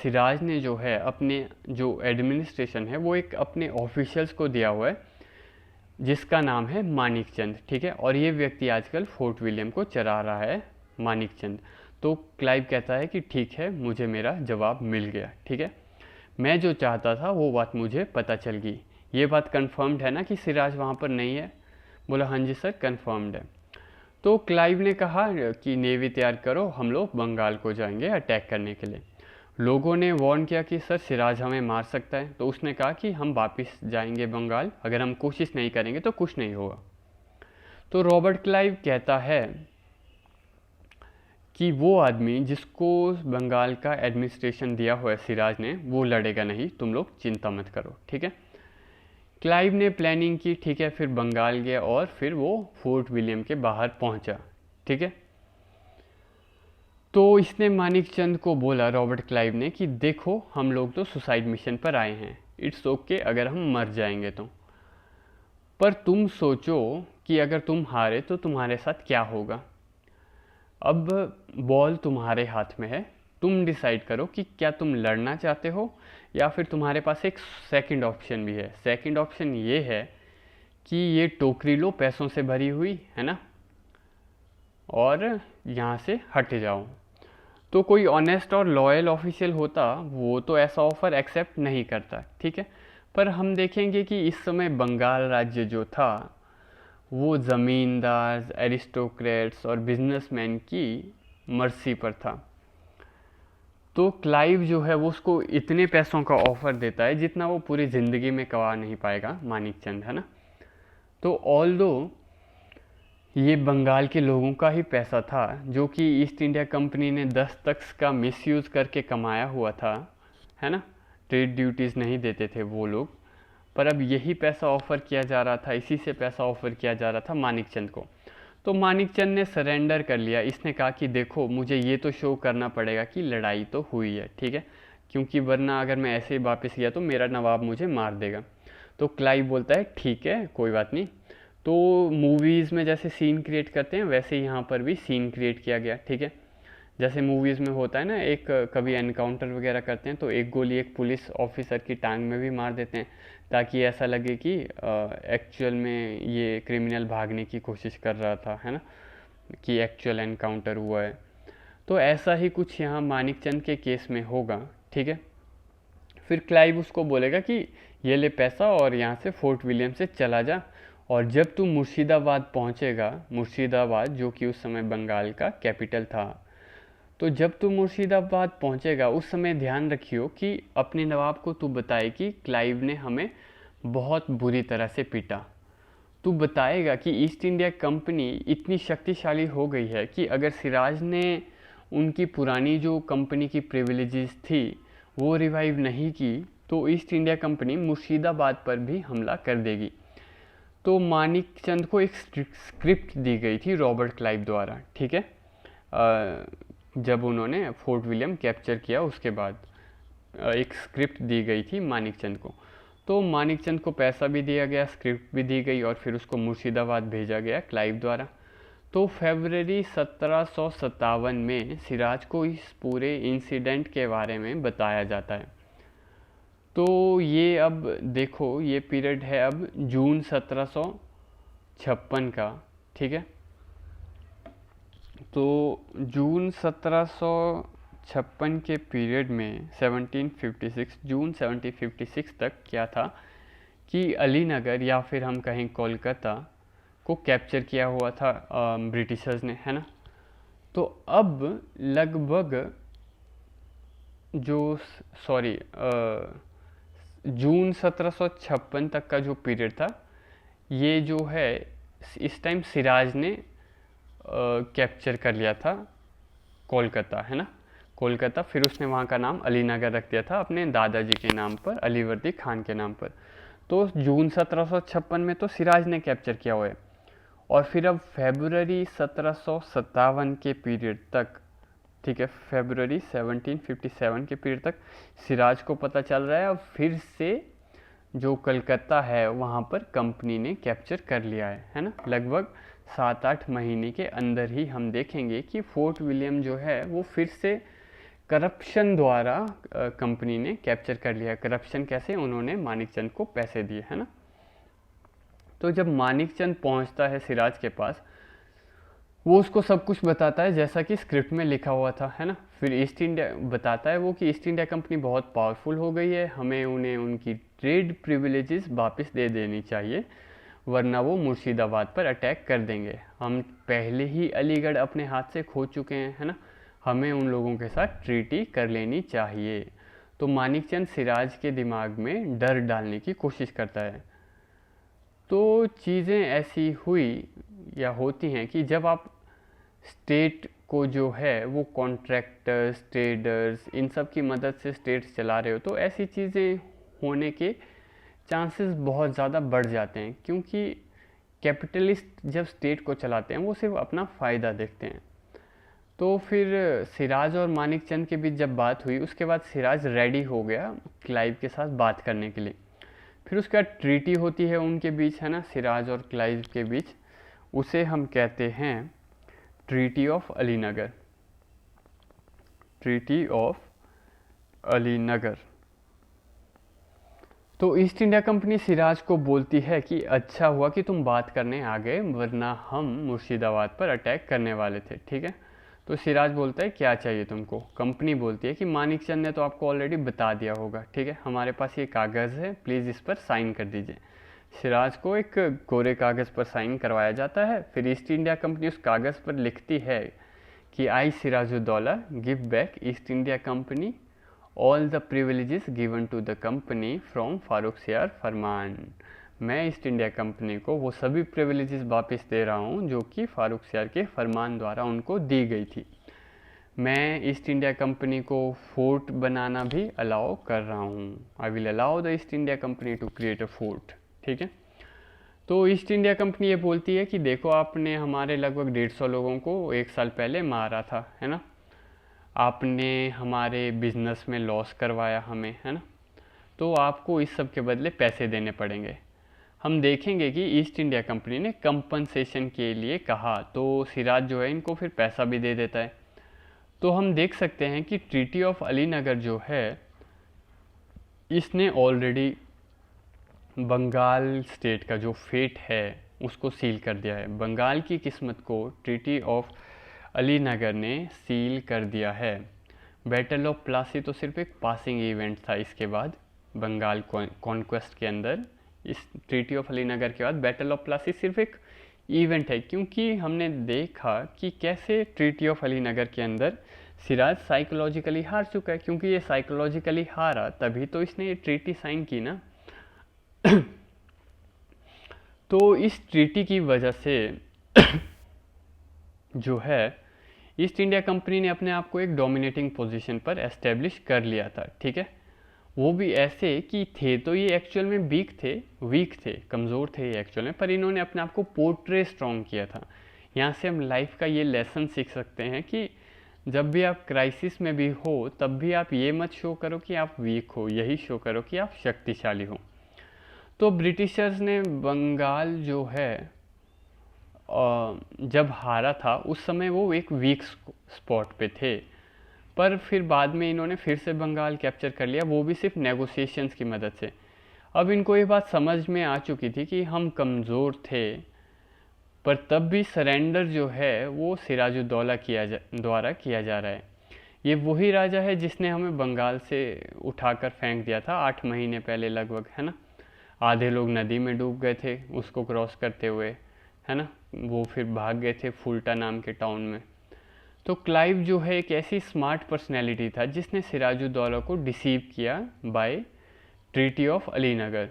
सिराज ने जो है अपने जो एडमिनिस्ट्रेशन है वो एक अपने ऑफिशियल्स को दिया हुआ है, जिसका नाम है मानिक चंद, ठीक है। और ये व्यक्ति आजकल फोर्ट विलियम को चला रहा है, मानिक चंद। तो क्लाइव कहता है कि ठीक है, मुझे मेरा जवाब मिल गया, ठीक है, मैं जो चाहता था वो बात मुझे पता चल गई। ये बात कंफर्म्ड है ना कि सिराज वहाँ पर नहीं है? बोला हाँ जी सर, कंफर्म्ड है। तो क्लाइव ने कहा कि नेवी तैयार करो, हम लोग बंगाल को जाएंगे अटैक करने के लिए। लोगों ने वार्न किया कि सर सिराज हमें मार सकता है, तो उसने कहा कि हम वापस जाएंगे बंगाल, अगर हम कोशिश नहीं करेंगे तो कुछ नहीं होगा। तो रॉबर्ट क्लाइव कहता है कि वो आदमी जिसको बंगाल का एडमिनिस्ट्रेशन दिया हुआ है सिराज ने, वो लड़ेगा नहीं, तुम लोग चिंता मत करो, ठीक है। क्लाइव ने प्लानिंग की, ठीक है, फिर बंगाल गया और फिर वो फोर्ट विलियम के बाहर पहुंचा, ठीक है। तो इसने मानिक चंद को बोला, रॉबर्ट क्लाइव ने, कि देखो हम लोग तो सुसाइड मिशन पर आए हैं, इट्स ओके अगर हम मर जाएंगे तो, पर तुम सोचो कि अगर तुम हारे तो तुम्हारे साथ क्या होगा। अब बॉल तुम्हारे हाथ में है, तुम डिसाइड करो कि क्या तुम लड़ना चाहते हो, या फिर तुम्हारे पास एक सेकंड ऑप्शन भी है। सेकंड ऑप्शन ये है कि ये टोकरी लो पैसों से भरी हुई, है ना, और यहाँ से हट जाओ। तो कोई ऑनेस्ट और लॉयल ऑफिशियल होता वो तो ऐसा ऑफ़र एक्सेप्ट नहीं करता, ठीक है। पर हम देखेंगे कि इस समय बंगाल राज्य जो था वो ज़मींदार, एरिस्टोक्रेट्स और बिजनेसमैन की मर्सी पर था। तो क्लाइव जो है वो उसको इतने पैसों का ऑफ़र देता है जितना वो पूरी ज़िंदगी में कमा नहीं पाएगा मानिक चंद, है ना। तो ऑल्दो ये बंगाल के लोगों का ही पैसा था जो कि ईस्ट इंडिया कंपनी ने दस्तखत का मिसयूज़ करके कमाया हुआ था, है ना, ट्रेड ड्यूटीज़ नहीं देते थे वो लोग, पर अब यही पैसा ऑफ़र किया जा रहा था, इसी से पैसा ऑफ़र किया जा रहा था मानिक चंद को। तो मानिक चंद ने सरेंडर कर लिया। इसने कहा कि देखो मुझे ये तो शो करना पड़ेगा कि लड़ाई तो हुई है, ठीक है, क्योंकि वरना अगर मैं ऐसे ही वापस गया तो मेरा नवाब मुझे मार देगा। तो क्लाइव बोलता है ठीक है कोई बात नहीं। तो मूवीज़ में जैसे सीन क्रिएट करते हैं वैसे यहाँ पर भी सीन क्रिएट किया गया, ठीक है। जैसे मूवीज़ में होता है ना, एक कभी एनकाउंटर वगैरह करते हैं तो एक गोली एक पुलिस ऑफिसर की टांग में भी मार देते हैं, ताकि ऐसा लगे कि एक्चुअल में ये क्रिमिनल भागने की कोशिश कर रहा था, है ना, कि एक्चुअल एनकाउंटर हुआ है। तो ऐसा ही कुछ यहाँ मानिक चंद के केस में होगा, ठीक है। फिर क्लाइव उसको बोलेगा कि ये ले पैसा और यहाँ से फोर्ट विलियम से चला जा, और जब तू मुर्शिदाबाद पहुँचेगा, मुर्शिदाबाद जो कि उस समय बंगाल का कैपिटल था, तो जब तू मुर्शिदाबाद पहुंचेगा उस समय ध्यान रखियो कि अपने नवाब को तू बताए कि क्लाइव ने हमें बहुत बुरी तरह से पीटा। तू बताएगा कि ईस्ट इंडिया कंपनी इतनी शक्तिशाली हो गई है कि अगर सिराज ने उनकी पुरानी जो कंपनी की प्रिविलेजेस थी वो रिवाइव नहीं की तो ईस्ट इंडिया कंपनी मुर्शिदाबाद पर भी हमला कर देगी। तो मानिक चंद को एक स्क्रिप्ट दी गई थी रॉबर्ट क्लाइव द्वारा, ठीक है, जब उन्होंने फोर्ट विलियम कैप्चर किया उसके बाद एक स्क्रिप्ट दी गई थी मानिक चंद को। तो मानिक चंद को पैसा भी दिया गया, स्क्रिप्ट भी दी गई और फिर उसको मुर्शिदाबाद भेजा गया क्लाइव द्वारा। तो फरवरी 1757 में सिराज को इस पूरे इंसिडेंट के बारे में बताया जाता है। तो ये अब देखो, ये पीरियड है अब जून 1756 का, ठीक है। तो जून 1756 के पीरियड में 1756, जून 1756 तक क्या था कि अलीनगर या फिर हम कहें कोलकाता को कैप्चर किया हुआ था ब्रिटिशर्स ने, है ना। तो अब लगभग जो सॉरी जून 1756 तक का जो पीरियड था, ये जो है इस टाइम सिराज ने कैप्चर कर लिया था कोलकाता, है ना, कोलकाता। फिर उसने वहाँ का नाम अलीनगर रख दिया था अपने दादाजी के नाम पर, अलीवर्दी खान के नाम पर। तो जून 1756 में तो सिराज ने कैप्चर किया हुआ है। और फिर अब फरवरी 1757 के पीरियड तक, ठीक है, फरवरी 1757 के पीरियड तक सिराज को पता चल रहा है अब फिर से जो कलकत्ता है वहाँ पर कंपनी ने कैप्चर कर लिया है ना। लगभग 7-8 महीने के अंदर ही हम देखेंगे कि फोर्ट विलियम जो है वो फिर से करप्शन द्वारा कंपनी ने कैप्चर कर लिया। करप्शन कैसे, उन्होंने मानिकचंद को पैसे दिए, है ना। तो जब मानिकचंद पहुंचता है सिराज के पास, वो उसको सब कुछ बताता है जैसा कि स्क्रिप्ट में लिखा हुआ था, है ना। फिर ईस्ट इंडिया बताता है वो कि ईस्ट इंडिया कंपनी बहुत पावरफुल हो गई है, हमें उन्हें उनकी ट्रेड प्रिविलेजेस वापस दे देनी चाहिए, वरना वो मुर्शिदाबाद पर अटैक कर देंगे। हम पहले ही अलीगढ़ अपने हाथ से खो चुके हैं, है ना, हमें उन लोगों के साथ ट्रीटी कर लेनी चाहिए। तो मानिकचंद सिराज के दिमाग में डर डालने की कोशिश करता है। तो चीज़ें ऐसी हुई या होती हैं कि जब आप स्टेट को जो है वो कॉन्ट्रैक्टर्स, ट्रेडर्स, इन सब की मदद से स्टेट चला रहे हो, तो ऐसी चीज़ें होने के चांसेस बहुत ज़्यादा बढ़ जाते हैं, क्योंकि कैपिटलिस्ट जब स्टेट को चलाते हैं वो सिर्फ अपना फ़ायदा देखते हैं। तो फिर सिराज और मानिकचंद के बीच जब बात हुई, उसके बाद सिराज रेडी हो गया क्लाइव के साथ बात करने के लिए। फिर उसके बाद ट्रीटी होती है उनके बीच, है ना, सिराज और क्लाइव के बीच। उसे हम कहते हैं treaty of Alinagar, treaty of Alinagar. तो ईस्ट इंडिया कंपनी सिराज को बोलती है कि अच्छा हुआ कि तुम बात करने आ गए, वरना हम मुर्शिदाबाद पर अटैक करने वाले थे, ठीक है। तो सिराज बोलता है क्या चाहिए तुमको। कंपनी बोलती है कि मानिकचंद ने तो आपको ऑलरेडी बता दिया होगा, ठीक है, हमारे पास ये कागज़ है, प्लीज़ इस पर साइन कर दीजिए। सिराज को एक कोरे कागज़ पर साइन करवाया जाता है। फिर ईस्ट इंडिया कंपनी उस कागज़ पर लिखती है कि I Sirajuddaula give back East India Company all the privileges given to the company from Farrukhsiyar farman. मैं ईस्ट इंडिया कंपनी को वो सभी प्रिविलेजेस वापस दे रहा हूँ जो कि फारुखसियार के फरमान द्वारा उनको दी गई थी। मैं ईस्ट इंडिया कंपनी को फोर्ट बनाना भी अलाउ कर रहा हूँ। I will allow the East India Company to create a fort, ठीक है। तो ईस्ट इंडिया कंपनी ये बोलती है कि देखो, आपने हमारे लगभग 150 लोगों को 1 साल पहले मारा था, है ना, आपने हमारे बिजनेस में लॉस करवाया हमें, है ना, तो आपको इस सब के बदले पैसे देने पड़ेंगे। हम देखेंगे कि ईस्ट इंडिया कंपनी ने कंपनसेशन के लिए कहा, तो सिराज जो है इनको फिर पैसा भी दे देता है। तो हम देख सकते हैं कि ट्रीटी ऑफ अलीनगर जो है, इसने ऑलरेडी बंगाल स्टेट का जो फेट है उसको सील कर दिया है। बंगाल की किस्मत को ट्रीटी ऑफ अलीनगर ने सील कर दिया है। बैटल ऑफ प्लासी तो सिर्फ एक पासिंग इवेंट था। इसके बाद बंगाल कॉन्क्वेस्ट के अंदर इस ट्रीटी ऑफ अलीनगर के बाद बैटल ऑफ प्लासी सिर्फ एक इवेंट है, क्योंकि हमने देखा कि कैसे ट्रीटी ऑफ अलीनगर के अंदर सिराज साइकोलॉजिकली हार चुका है। क्योंकि ये साइकोलॉजिकली हारा तभी तो इसने ये ट्रीटी साइन की ना। तो इस ट्रीटी की वजह से जो है ईस्ट इंडिया कंपनी ने अपने आप को एक डोमिनेटिंग पोजीशन पर एस्टेब्लिश कर लिया था, ठीक है। वो भी ऐसे कि थे तो ये एक्चुअल में वीक थे, कमज़ोर थे ये एक्चुअल में, पर इन्होंने अपने आप को पोर्ट्रे स्ट्रॉन्ग किया था। यहाँ से हम लाइफ का ये लेसन सीख सकते हैं कि जब भी आप क्राइसिस में भी हो तब भी आप ये मत शो करो कि आप वीक हो, यही शो करो कि आप शक्तिशाली हो। तो ब्रिटिशर्स ने बंगाल जो है जब हारा था उस समय वो एक वीक स्पॉट पे थे। पर फिर बाद में इन्होंने फिर से बंगाल कैप्चर कर लिया, वो भी सिर्फ नेगोशिएशंस की मदद से। अब इनको ये बात समझ में आ चुकी थी कि हम कमज़ोर थे, पर तब भी सरेंडर जो है वो सिराजुद्दौला द्वारा किया जा रहा है। ये वही राजा है जिसने हमें बंगाल से उठाकर फेंक दिया था 8 महीने पहले लगभग, है ना। आधे लोग नदी में डूब गए थे उसको क्रॉस करते हुए, है ना। वो फिर भाग गए थे फुल्टा नाम के टाउन में। तो क्लाइव जो है एक ऐसी स्मार्ट पर्सनैलिटी था जिसने सिराजुद्दौला को डिसीव किया by treaty of Alinagar.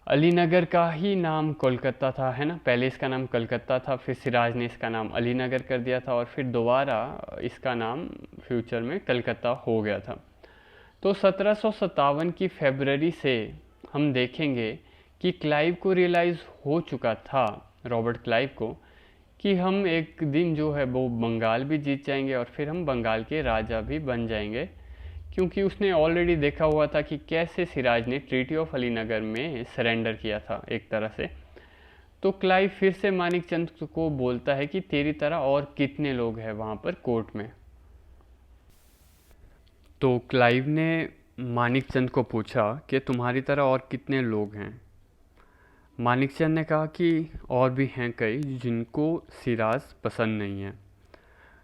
Alinagar का ही नाम कोलकाता था, है ना। पहले इसका नाम कलकत्ता था, फिर सिराज ने इसका नाम अलीनगर कर दिया था और फिर दोबारा इसका नाम फ्यूचर में कलकत्ता हो गया था। तो 1757 की फरवरी से हम देखेंगे कि क्लाइव को रियलाइज़ हो चुका था, रॉबर्ट क्लाइव को, कि हम एक दिन जो है वो बंगाल भी जीत जाएंगे और फिर हम बंगाल के राजा भी बन जाएंगे, क्योंकि उसने ऑलरेडी देखा हुआ था कि कैसे सिराज ने ट्रीटी ऑफ अलीनगर में सरेंडर किया था एक तरह से। तो क्लाइव फिर से मानिक चंद को बोलता है कि तेरी तरह और कितने लोग हैं वहाँ पर कोर्ट में। तो क्लाइव ने मानिक चंद को पूछा कि तुम्हारी तरह और कितने लोग हैं। मानिक चंद ने कहा कि और भी हैं कई जिनको सिराज पसंद नहीं है।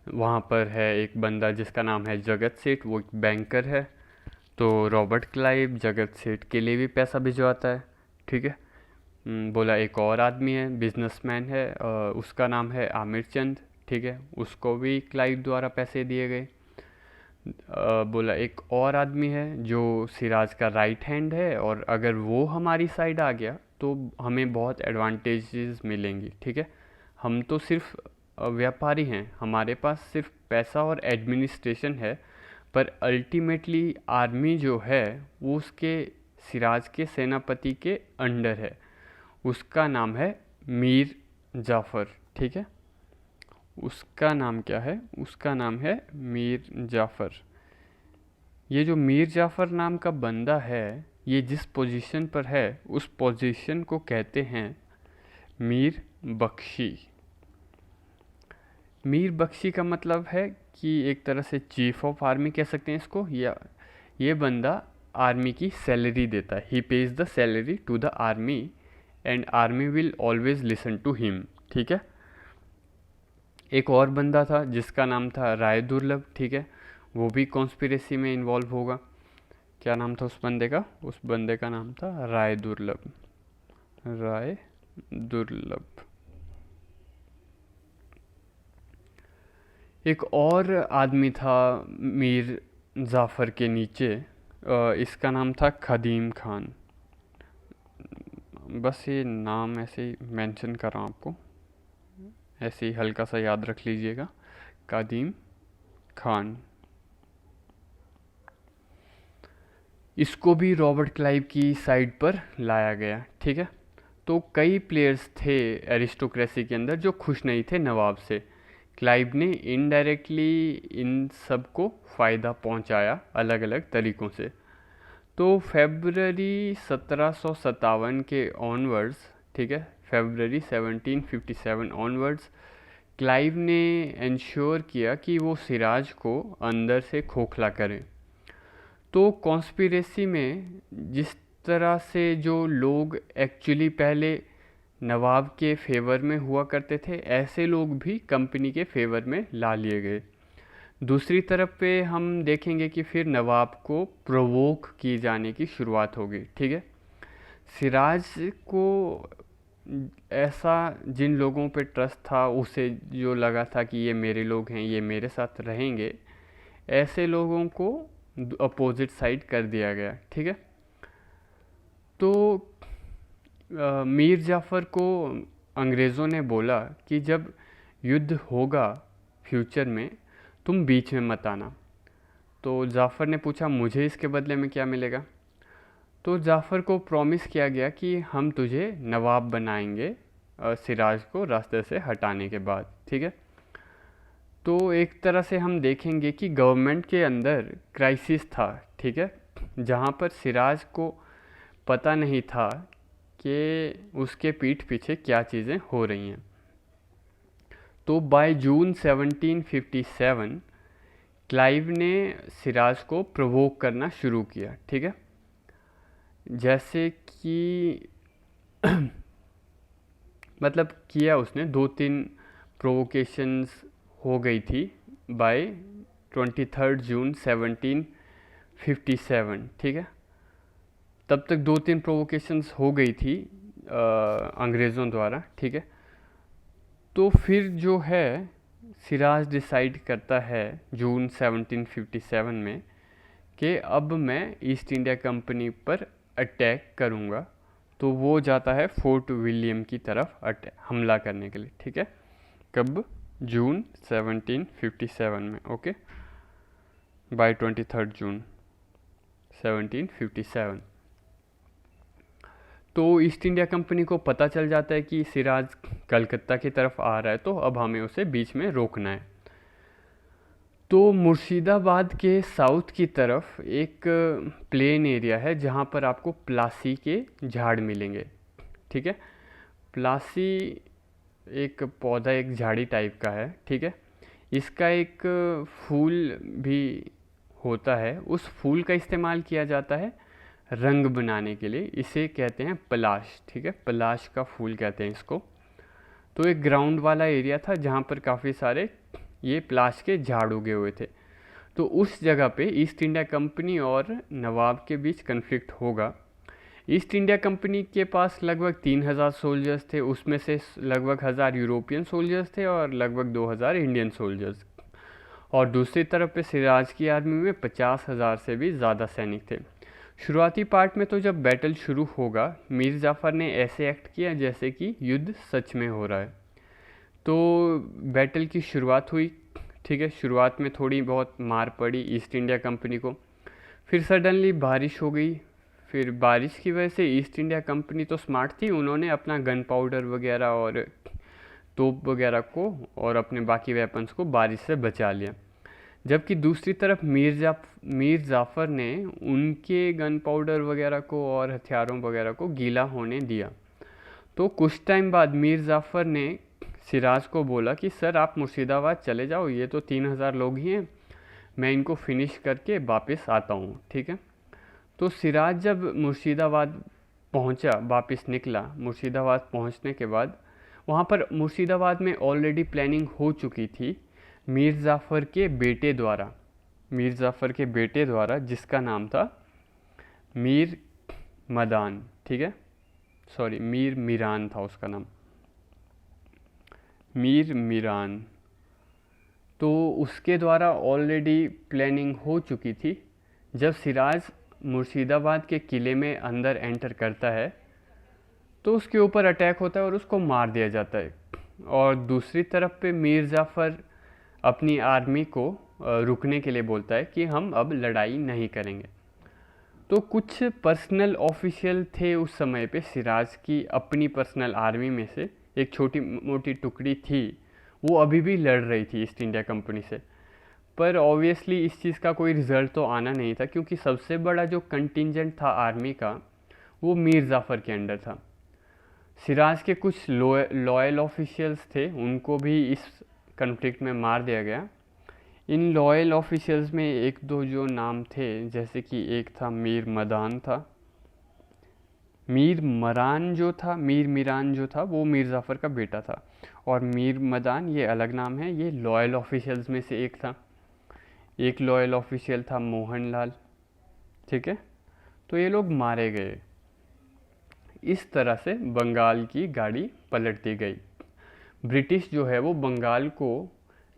वहाँ पर है एक बंदा जिसका नाम है जगत सेठ, वो एक बैंकर है। तो रॉबर्ट क्लाइव जगत सेठ के लिए भी पैसा भिजवाता है, ठीक है। बोला एक और आदमी है, बिजनेसमैन है, उसका नाम है आमिर चंद, ठीक है, उसको भी क्लाइव द्वारा पैसे दिए गए। बोला एक और आदमी है जो सिराज का राइट हैंड है और अगर वो हमारी साइड आ गया तो हमें बहुत एडवांटेजेस मिलेंगी, ठीक है। हम तो सिर्फ व्यापारी हैं, हमारे पास सिर्फ पैसा और एडमिनिस्ट्रेशन है, पर अल्टीमेटली आर्मी जो है वो उसके सिराज के सेनापति के अंडर है। उसका नाम है मीर जाफ़र, ठीक है। उसका नाम क्या है? उसका नाम है मीर जाफ़र। ये जो मीर जाफ़र नाम का बंदा है, ये जिस पोजीशन पर है उस पोजीशन को कहते हैं मीर बख्शी। मीर बख्शी का मतलब है कि एक तरह से चीफ ऑफ आर्मी कह सकते हैं इसको, या ये बंदा आर्मी की सैलरी देता है। He pays the salary to the army and army will always listen to him, ठीक है। एक और बंदा था जिसका नाम था राय दुर्लभ, ठीक है। वो भी कॉन्स्पिरेसी में इन्वॉल्व होगा। क्या नाम था उस बंदे का? उस बंदे का नाम था राय दुर्लभ। राय दुर्लभ। एक और आदमी था मीर जाफ़र के नीचे, इसका नाम था खदीम खान। बस ये नाम ऐसे ही मेंशन कर रहा हूँ आपको, ऐसे ही हल्का सा याद रख लीजिएगा, खदीम खान। इसको भी रॉबर्ट क्लाइव की साइड पर लाया गया, ठीक है। तो कई प्लेयर्स थे एरिस्टोक्रेसी के अंदर जो खुश नहीं थे नवाब से। क्लाइव ने इनडायरेक्टली इन सब को फ़ायदा पहुंचाया अलग अलग तरीक़ों से। तो फरवरी 1757 के ऑनवर्ड्स, ठीक है, फरवरी 1757 ऑनवर्ड्स क्लाइव ने इंश्योर किया कि वो सिराज को अंदर से खोखला करें। तो कॉन्स्पिरेसी में जिस तरह से जो लोग एक्चुअली पहले नवाब के फेवर में हुआ करते थे, ऐसे लोग भी कंपनी के फेवर में ला लिए गए। दूसरी तरफ पे हम देखेंगे कि फिर नवाब को प्रोवोक किए जाने की शुरुआत होगी, ठीक है। सिराज को ऐसा जिन लोगों पे ट्रस्ट था, उसे जो लगा था कि ये मेरे लोग हैं, ये मेरे साथ रहेंगे, ऐसे लोगों को अपोजिट साइड कर दिया गया, ठीक है। तो मीर जाफ़र को अंग्रेज़ों ने बोला कि जब युद्ध होगा फ्यूचर में तुम बीच में मत आना। तो जाफ़र ने पूछा मुझे इसके बदले में क्या मिलेगा? तो जाफ़र को प्रॉमिस किया गया कि हम तुझे नवाब बनाएंगे सिराज को रास्ते से हटाने के बाद, ठीक है। तो एक तरह से हम देखेंगे कि गवर्नमेंट के अंदर क्राइसिस था, ठीक है, जहाँ पर सिराज को पता नहीं था कि उसके पीठ पीछे क्या चीज़ें हो रही हैं। तो बाय जून 1757 क्लाइव ने सिराज को प्रोवोक करना शुरू किया, ठीक है। जैसे कि मतलब किया उसने, 2-3 प्रोवोकेशंस हो गई थी बाय 23 जून 1757, ठीक है। तब तक 2-3 प्रोवोकेशंस हो गई थी अंग्रेज़ों द्वारा, ठीक है। तो फिर जो है सिराज डिसाइड करता है जून 1757 में कि अब मैं ईस्ट इंडिया कंपनी पर अटैक करूँगा। तो वो जाता है फोर्ट विलियम की तरफ हमला करने के लिए, ठीक है। कब? जून 1757 में, ओके, बाय 23 जून 1757। तो ईस्ट इंडिया कंपनी को पता चल जाता है कि सिराज कलकत्ता की तरफ आ रहा है, तो अब हमें उसे बीच में रोकना है। तो मुर्शिदाबाद के साउथ की तरफ एक प्लेन एरिया है जहाँ पर आपको प्लासी के झाड़ मिलेंगे, ठीक है। प्लासी एक पौधा, एक झाड़ी टाइप का है, ठीक है। इसका एक फूल भी होता है, उस फूल का इस्तेमाल किया जाता है रंग बनाने के लिए। इसे कहते हैं पलाश, ठीक है, पलाश का फूल कहते हैं इसको। तो एक ग्राउंड वाला एरिया था जहाँ पर काफ़ी सारे ये पलाश के झाड़ उगे हुए थे। तो उस जगह पे ईस्ट इंडिया कंपनी और नवाब के बीच कन्फ्लिक्ट होगा। ईस्ट इंडिया कंपनी के पास लगभग 3000 सोल्जर्स थे, उसमें से लगभग 1000 यूरोपियन सोल्जर्स थे और लगभग 2000 इंडियन सोल्जर्स। और दूसरी तरफ पे सिराज की आर्मी में 50,000 से भी ज़्यादा सैनिक थे। शुरुआती पार्ट में तो जब बैटल शुरू होगा, मीर जाफ़र ने ऐसे एक्ट किया जैसे कि युद्ध सच में हो रहा है। तो बैटल की शुरुआत हुई, ठीक है। शुरुआत में थोड़ी बहुत मार पड़ी ईस्ट इंडिया कंपनी को, फिर सडनली बारिश हो गई। फिर बारिश की वजह से ईस्ट इंडिया कंपनी तो स्मार्ट थी, उन्होंने अपना गन पाउडर वगैरह और तोप वगैरह को और अपने बाकी वेपन्स को बारिश से बचा लिया। जबकि दूसरी तरफ मीर जाफ़र ने उनके गन पाउडर वगैरह को और हथियारों वगैरह को गीला होने दिया। तो कुछ टाइम बाद मीर जाफ़र ने सिराज को बोला कि सर आप मुर्शिदाबाद चले जाओ, ये तो 3000 लोग ही हैं, मैं इनको फिनिश करके वापस आता हूँ, ठीक है। तो सिराज जब मुर्शिदाबाद पहुँचा, वापस निकला, मुर्शिदाबाद पहुँचने के बाद वहाँ पर मुर्शिदाबाद में ऑलरेडी प्लानिंग हो चुकी थी मीर जाफ़र के बेटे द्वारा, मीर जाफ़र के बेटे द्वारा, जिसका नाम था मीर मदान, ठीक है, सॉरी मीर मीरान था उसका नाम, मीर मीरान। तो उसके द्वारा ऑलरेडी प्लानिंग हो चुकी थी। जब सिराज मुर्शिदाबाद के किले में अंदर एंटर करता है तो उसके ऊपर अटैक होता है और उसको मार दिया जाता है। और दूसरी तरफ पे मीर जाफ़र अपनी आर्मी को रुकने के लिए बोलता है कि हम अब लड़ाई नहीं करेंगे। तो कुछ पर्सनल ऑफिशियल थे उस समय पे, सिराज की अपनी पर्सनल आर्मी में से एक छोटी मोटी टुकड़ी थी, वो अभी भी लड़ रही थी ईस्ट इंडिया कंपनी से। पर ऑब्वियसली इस चीज़ का कोई रिज़ल्ट तो आना नहीं था, क्योंकि सबसे बड़ा जो कंटिंजेंट था आर्मी का वो मीर जाफ़र के अंडर था। सिराज के कुछ लॉयल ऑफिशियल्स थे, उनको भी इस कन्फ्लिक्ट में मार दिया गया। इन लॉयल ऑफिशियल्स में एक दो जो नाम थे, जैसे कि एक था मीर मदान था, मीर मरान जो था, मीर मीरान जो था वो मीर जाफ़र का बेटा था, और मीर मदान ये अलग नाम है, ये लॉयल ऑफिशियल्स में से एक था। एक लॉयल ऑफिशियल था मोहनलाल, ठीक है। तो ये लोग मारे गए। इस तरह से बंगाल की गाड़ी पलट दी गई। ब्रिटिश जो है वो बंगाल को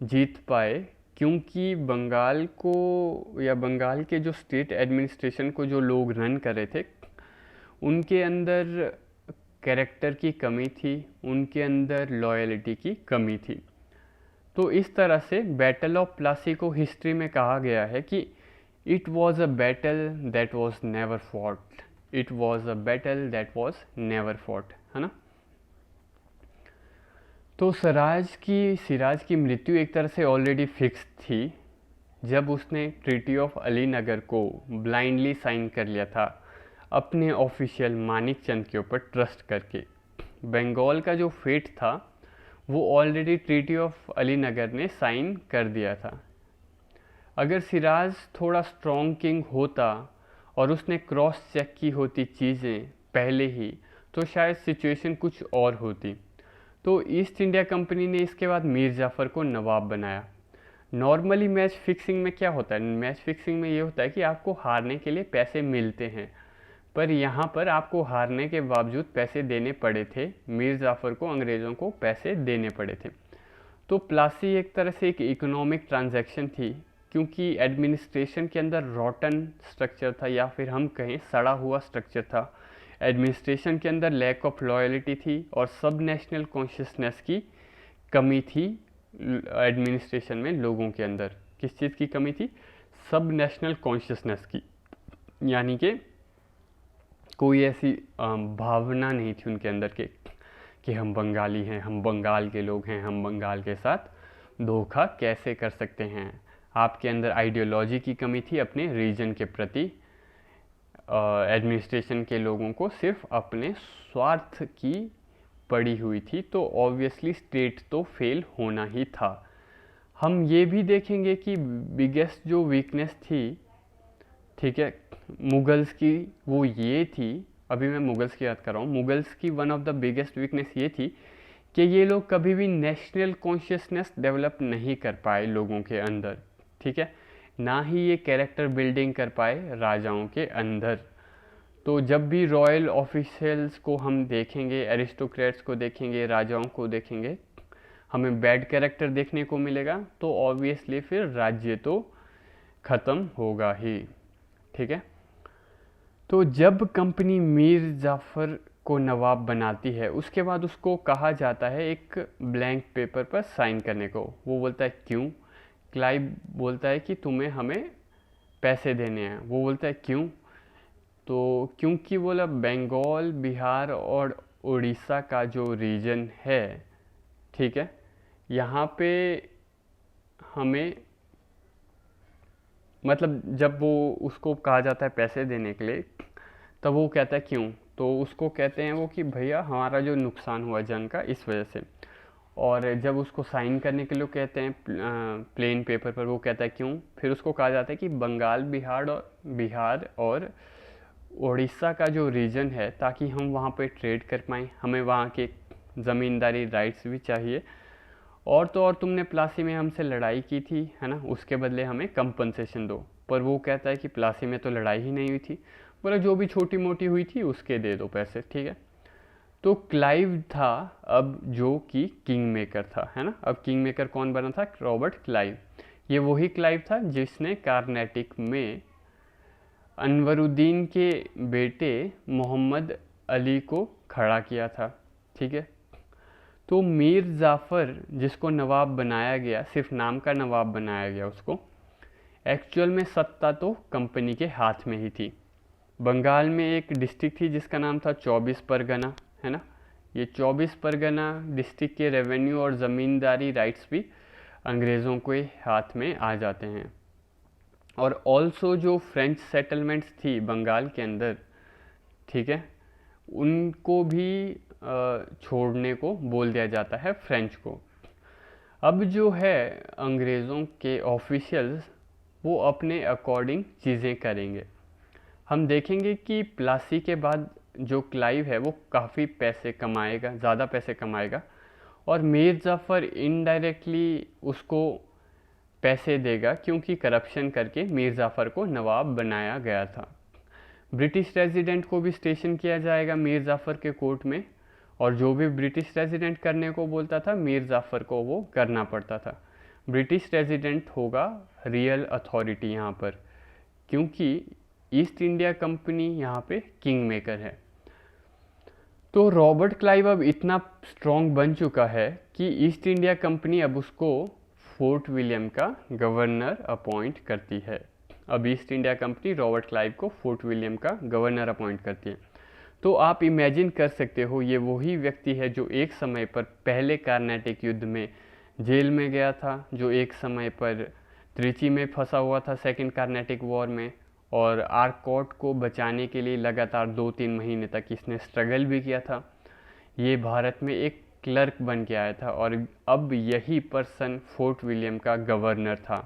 जीत पाए, क्योंकि बंगाल को या बंगाल के जो स्टेट एडमिनिस्ट्रेशन को जो लोग रन कर रहे थे, उनके अंदर कैरेक्टर की कमी थी, उनके अंदर लॉयल्टी की कमी थी। तो इस तरह से बैटल ऑफ प्लासी को हिस्ट्री में कहा गया है कि it was a battle that was never fought, it was a battle that was never fought, है ना। तो सिराज की मृत्यु एक तरह से ऑलरेडी फिक्स थी जब उसने ट्रीटी ऑफ अली नगर को ब्लाइंडली साइन कर लिया था अपने ऑफिशियल मानिक चंद के ऊपर ट्रस्ट करके। बंगाल का जो फेट था वो already treaty of Ali Nagar ने साइन कर दिया था। अगर सिराज थोड़ा स्ट्रॉन्ग किंग होता और उसने क्रॉस चेक की होती चीज़ें पहले ही, तो शायद सिचुएशन कुछ और होती। तो ईस्ट इंडिया कंपनी ने इसके बाद मीर जाफ़र को नवाब बनाया। नॉर्मली मैच फिक्सिंग में क्या होता है, मैच फिक्सिंग में ये होता है कि आपको हारने के लिए पैसे मिलते हैं, पर यहाँ पर आपको हारने के बावजूद पैसे देने पड़े थे। मीर जाफ़र को अंग्रेज़ों को पैसे देने पड़े थे। तो प्लासी एक तरह से एक इकोनॉमिक ट्रांजैक्शन थी, क्योंकि एडमिनिस्ट्रेशन के अंदर रॉटन स्ट्रक्चर था, या फिर हम कहें सड़ा हुआ स्ट्रक्चर था। एडमिनिस्ट्रेशन के अंदर लैक ऑफ लॉयल्टी थी और सब नेशनल कॉन्शियसनेस की कमी थी। एडमिनिस्ट्रेशन में लोगों के अंदर किस चीज़ की कमी थी? सब नेशनल कॉन्शियसनेस की, यानी कि कोई ऐसी भावना नहीं थी उनके अंदर के कि हम बंगाली हैं, हम बंगाल के लोग हैं, हम बंगाल के साथ धोखा कैसे कर सकते हैं। आपके अंदर आइडियोलॉजी की कमी थी अपने रीजन के प्रति। एडमिनिस्ट्रेशन के लोगों को सिर्फ अपने स्वार्थ की पड़ी हुई थी, तो ऑब्वियसली स्टेट तो फेल होना ही था। हम ये भी देखेंगे कि बिगेस्ट जो वीकनेस थी, ठीक है, मुगल्स की, वो ये थी, अभी मैं मुगल्स की बात कर रहा हूँ, मुगल्स की one of the biggest weakness ये थी कि ये लोग कभी भी नेशनल कॉन्शियसनेस डेवलप नहीं कर पाए लोगों के अंदर, ठीक है, ना ही ये कैरेक्टर बिल्डिंग कर पाए राजाओं के अंदर। तो जब भी रॉयल ऑफिशियल्स को हम देखेंगे, एरिस्टोक्रेट्स को देखेंगे, राजाओं को देखेंगे, हमें बैड कैरेक्टर देखने को मिलेगा, तो ऑब्वियसली फिर राज्य तो ख़त्म होगा ही, ठीक है। तो जब कंपनी मीर जाफ़र को नवाब बनाती है, उसके बाद उसको कहा जाता है एक ब्लैंक पेपर पर साइन करने को। वो बोलता है क्यों? क्लाइव बोलता है कि तुम्हें हमें पैसे देने हैं। वो बोलता है क्यों? तो क्योंकि बोला बंगाल, बिहार और उड़ीसा का जो रीजन है, ठीक है, यहाँ पे हमें, मतलब जब वो उसको कहा जाता है पैसे देने के लिए, तब वो कहता है क्यों? तो उसको कहते हैं वो कि भैया हमारा जो नुकसान हुआ जंग का, इस वजह से। और जब उसको साइन करने के लिए कहते हैं प्लेन पेपर पर, वो कहता है क्यों? फिर उसको कहा जाता है कि बंगाल, बिहार और उड़ीसा का जो रीजन है, ताकि हम वहाँ पे ट्रेड कर पाएँ, हमें वहाँ के ज़मींदारी राइट्स भी चाहिए, और तो और तुमने प्लासी में हमसे लड़ाई की थी, है ना, उसके बदले हमें कंपनसेशन दो। पर वो कहता है कि प्लासी में तो लड़ाई ही नहीं हुई थी। बोला जो भी छोटी मोटी हुई थी उसके दे दो पैसे, ठीक है। तो क्लाइव था अब जो कि किंग मेकर था, है ना। अब किंग मेकर कौन बना था? Robert Clive. ये वही क्लाइव था जिसने कार्नेटिक में अनवरुद्दीन के बेटे मोहम्मद अली को खड़ा किया था, ठीक है। तो मीर जाफ़र जिसको नवाब बनाया गया, सिर्फ नाम का नवाब बनाया गया उसको, एक्चुअल में सत्ता तो कंपनी के हाथ में ही थी। बंगाल में एक डिस्ट्रिक्ट थी जिसका नाम था 24 परगना, है ना। ये 24 परगना डिस्ट्रिक्ट के रेवेन्यू और ज़मींदारी राइट्स भी अंग्रेज़ों के हाथ में आ जाते हैं। और ऑल्सो जो फ्रेंच सेटलमेंट्स थी बंगाल के अंदर, ठीक है, उनको भी छोड़ने को बोल दिया जाता है फ्रेंच को। अब जो है अंग्रेज़ों के ऑफिशियल्स, वो अपने अकॉर्डिंग चीज़ें करेंगे। हम देखेंगे कि प्लासी के बाद जो क्लाइव है वो काफ़ी पैसे कमाएगा, ज़्यादा पैसे कमाएगा, और मीर जाफ़र इनडायरेक्टली उसको पैसे देगा, क्योंकि करप्शन करके मीर जाफ़र को नवाब बनाया गया था। ब्रिटिश रेजिडेंट को भी स्टेशन किया जाएगा मीर जाफ़र के कोर्ट में, और जो भी ब्रिटिश रेजिडेंट करने को बोलता था मीर जाफ़र को वो करना पड़ता था। ब्रिटिश रेजिडेंट होगा रियल अथॉरिटी यहाँ पर, क्योंकि ईस्ट इंडिया कंपनी यहाँ पे किंग मेकर है। तो रॉबर्ट क्लाइव अब इतना स्ट्रॉन्ग बन चुका है कि ईस्ट इंडिया कंपनी अब उसको फोर्ट विलियम का गवर्नर अपॉइंट करती है। अब east India company Robert Clive को फोर्ट विलियम का गवर्नर अपॉइंट करती है। तो आप इमेजिन कर सकते हो, ये वही व्यक्ति है जो एक समय पर पहले कार्नेटिक युद्ध में जेल में गया था, जो एक समय पर त्रिची में फंसा हुआ था सेकेंड कार्नेटिक वॉर में, और आर्कॉट को बचाने के लिए लगातार 2-3 महीने तक इसने स्ट्रगल भी किया था। ये भारत में एक क्लर्क बन के आया था, और अब यही पर्सन फोर्ट विलियम का गवर्नर था।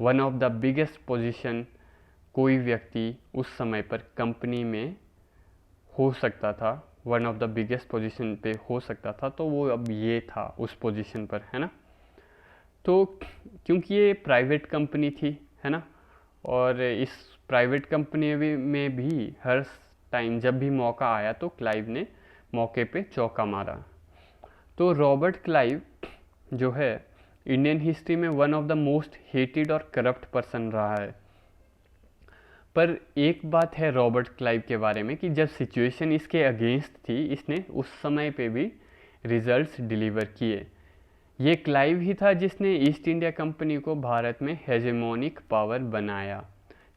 One of the biggest position कोई व्यक्ति उस समय पर कंपनी में हो सकता था, one of the biggest position पे हो सकता था, तो वो अब ये था उस पोजीशन पर, है ना। तो क्योंकि ये प्राइवेट कंपनी थी, है ना, और इस प्राइवेट कंपनी में भी हर टाइम जब भी मौका आया तो क्लाइव ने मौके पे चौका मारा। तो रॉबर्ट क्लाइव जो है इंडियन हिस्ट्री में one of the most hated और करप्ट पर्सन रहा है। पर एक बात है रॉबर्ट क्लाइव के बारे में कि जब सिचुएशन इसके अगेंस्ट थी, इसने उस समय पे भी रिजल्ट्स डिलीवर किए। ये क्लाइव ही था जिसने ईस्ट इंडिया कंपनी को भारत में हेजेमोनिक पावर बनाया,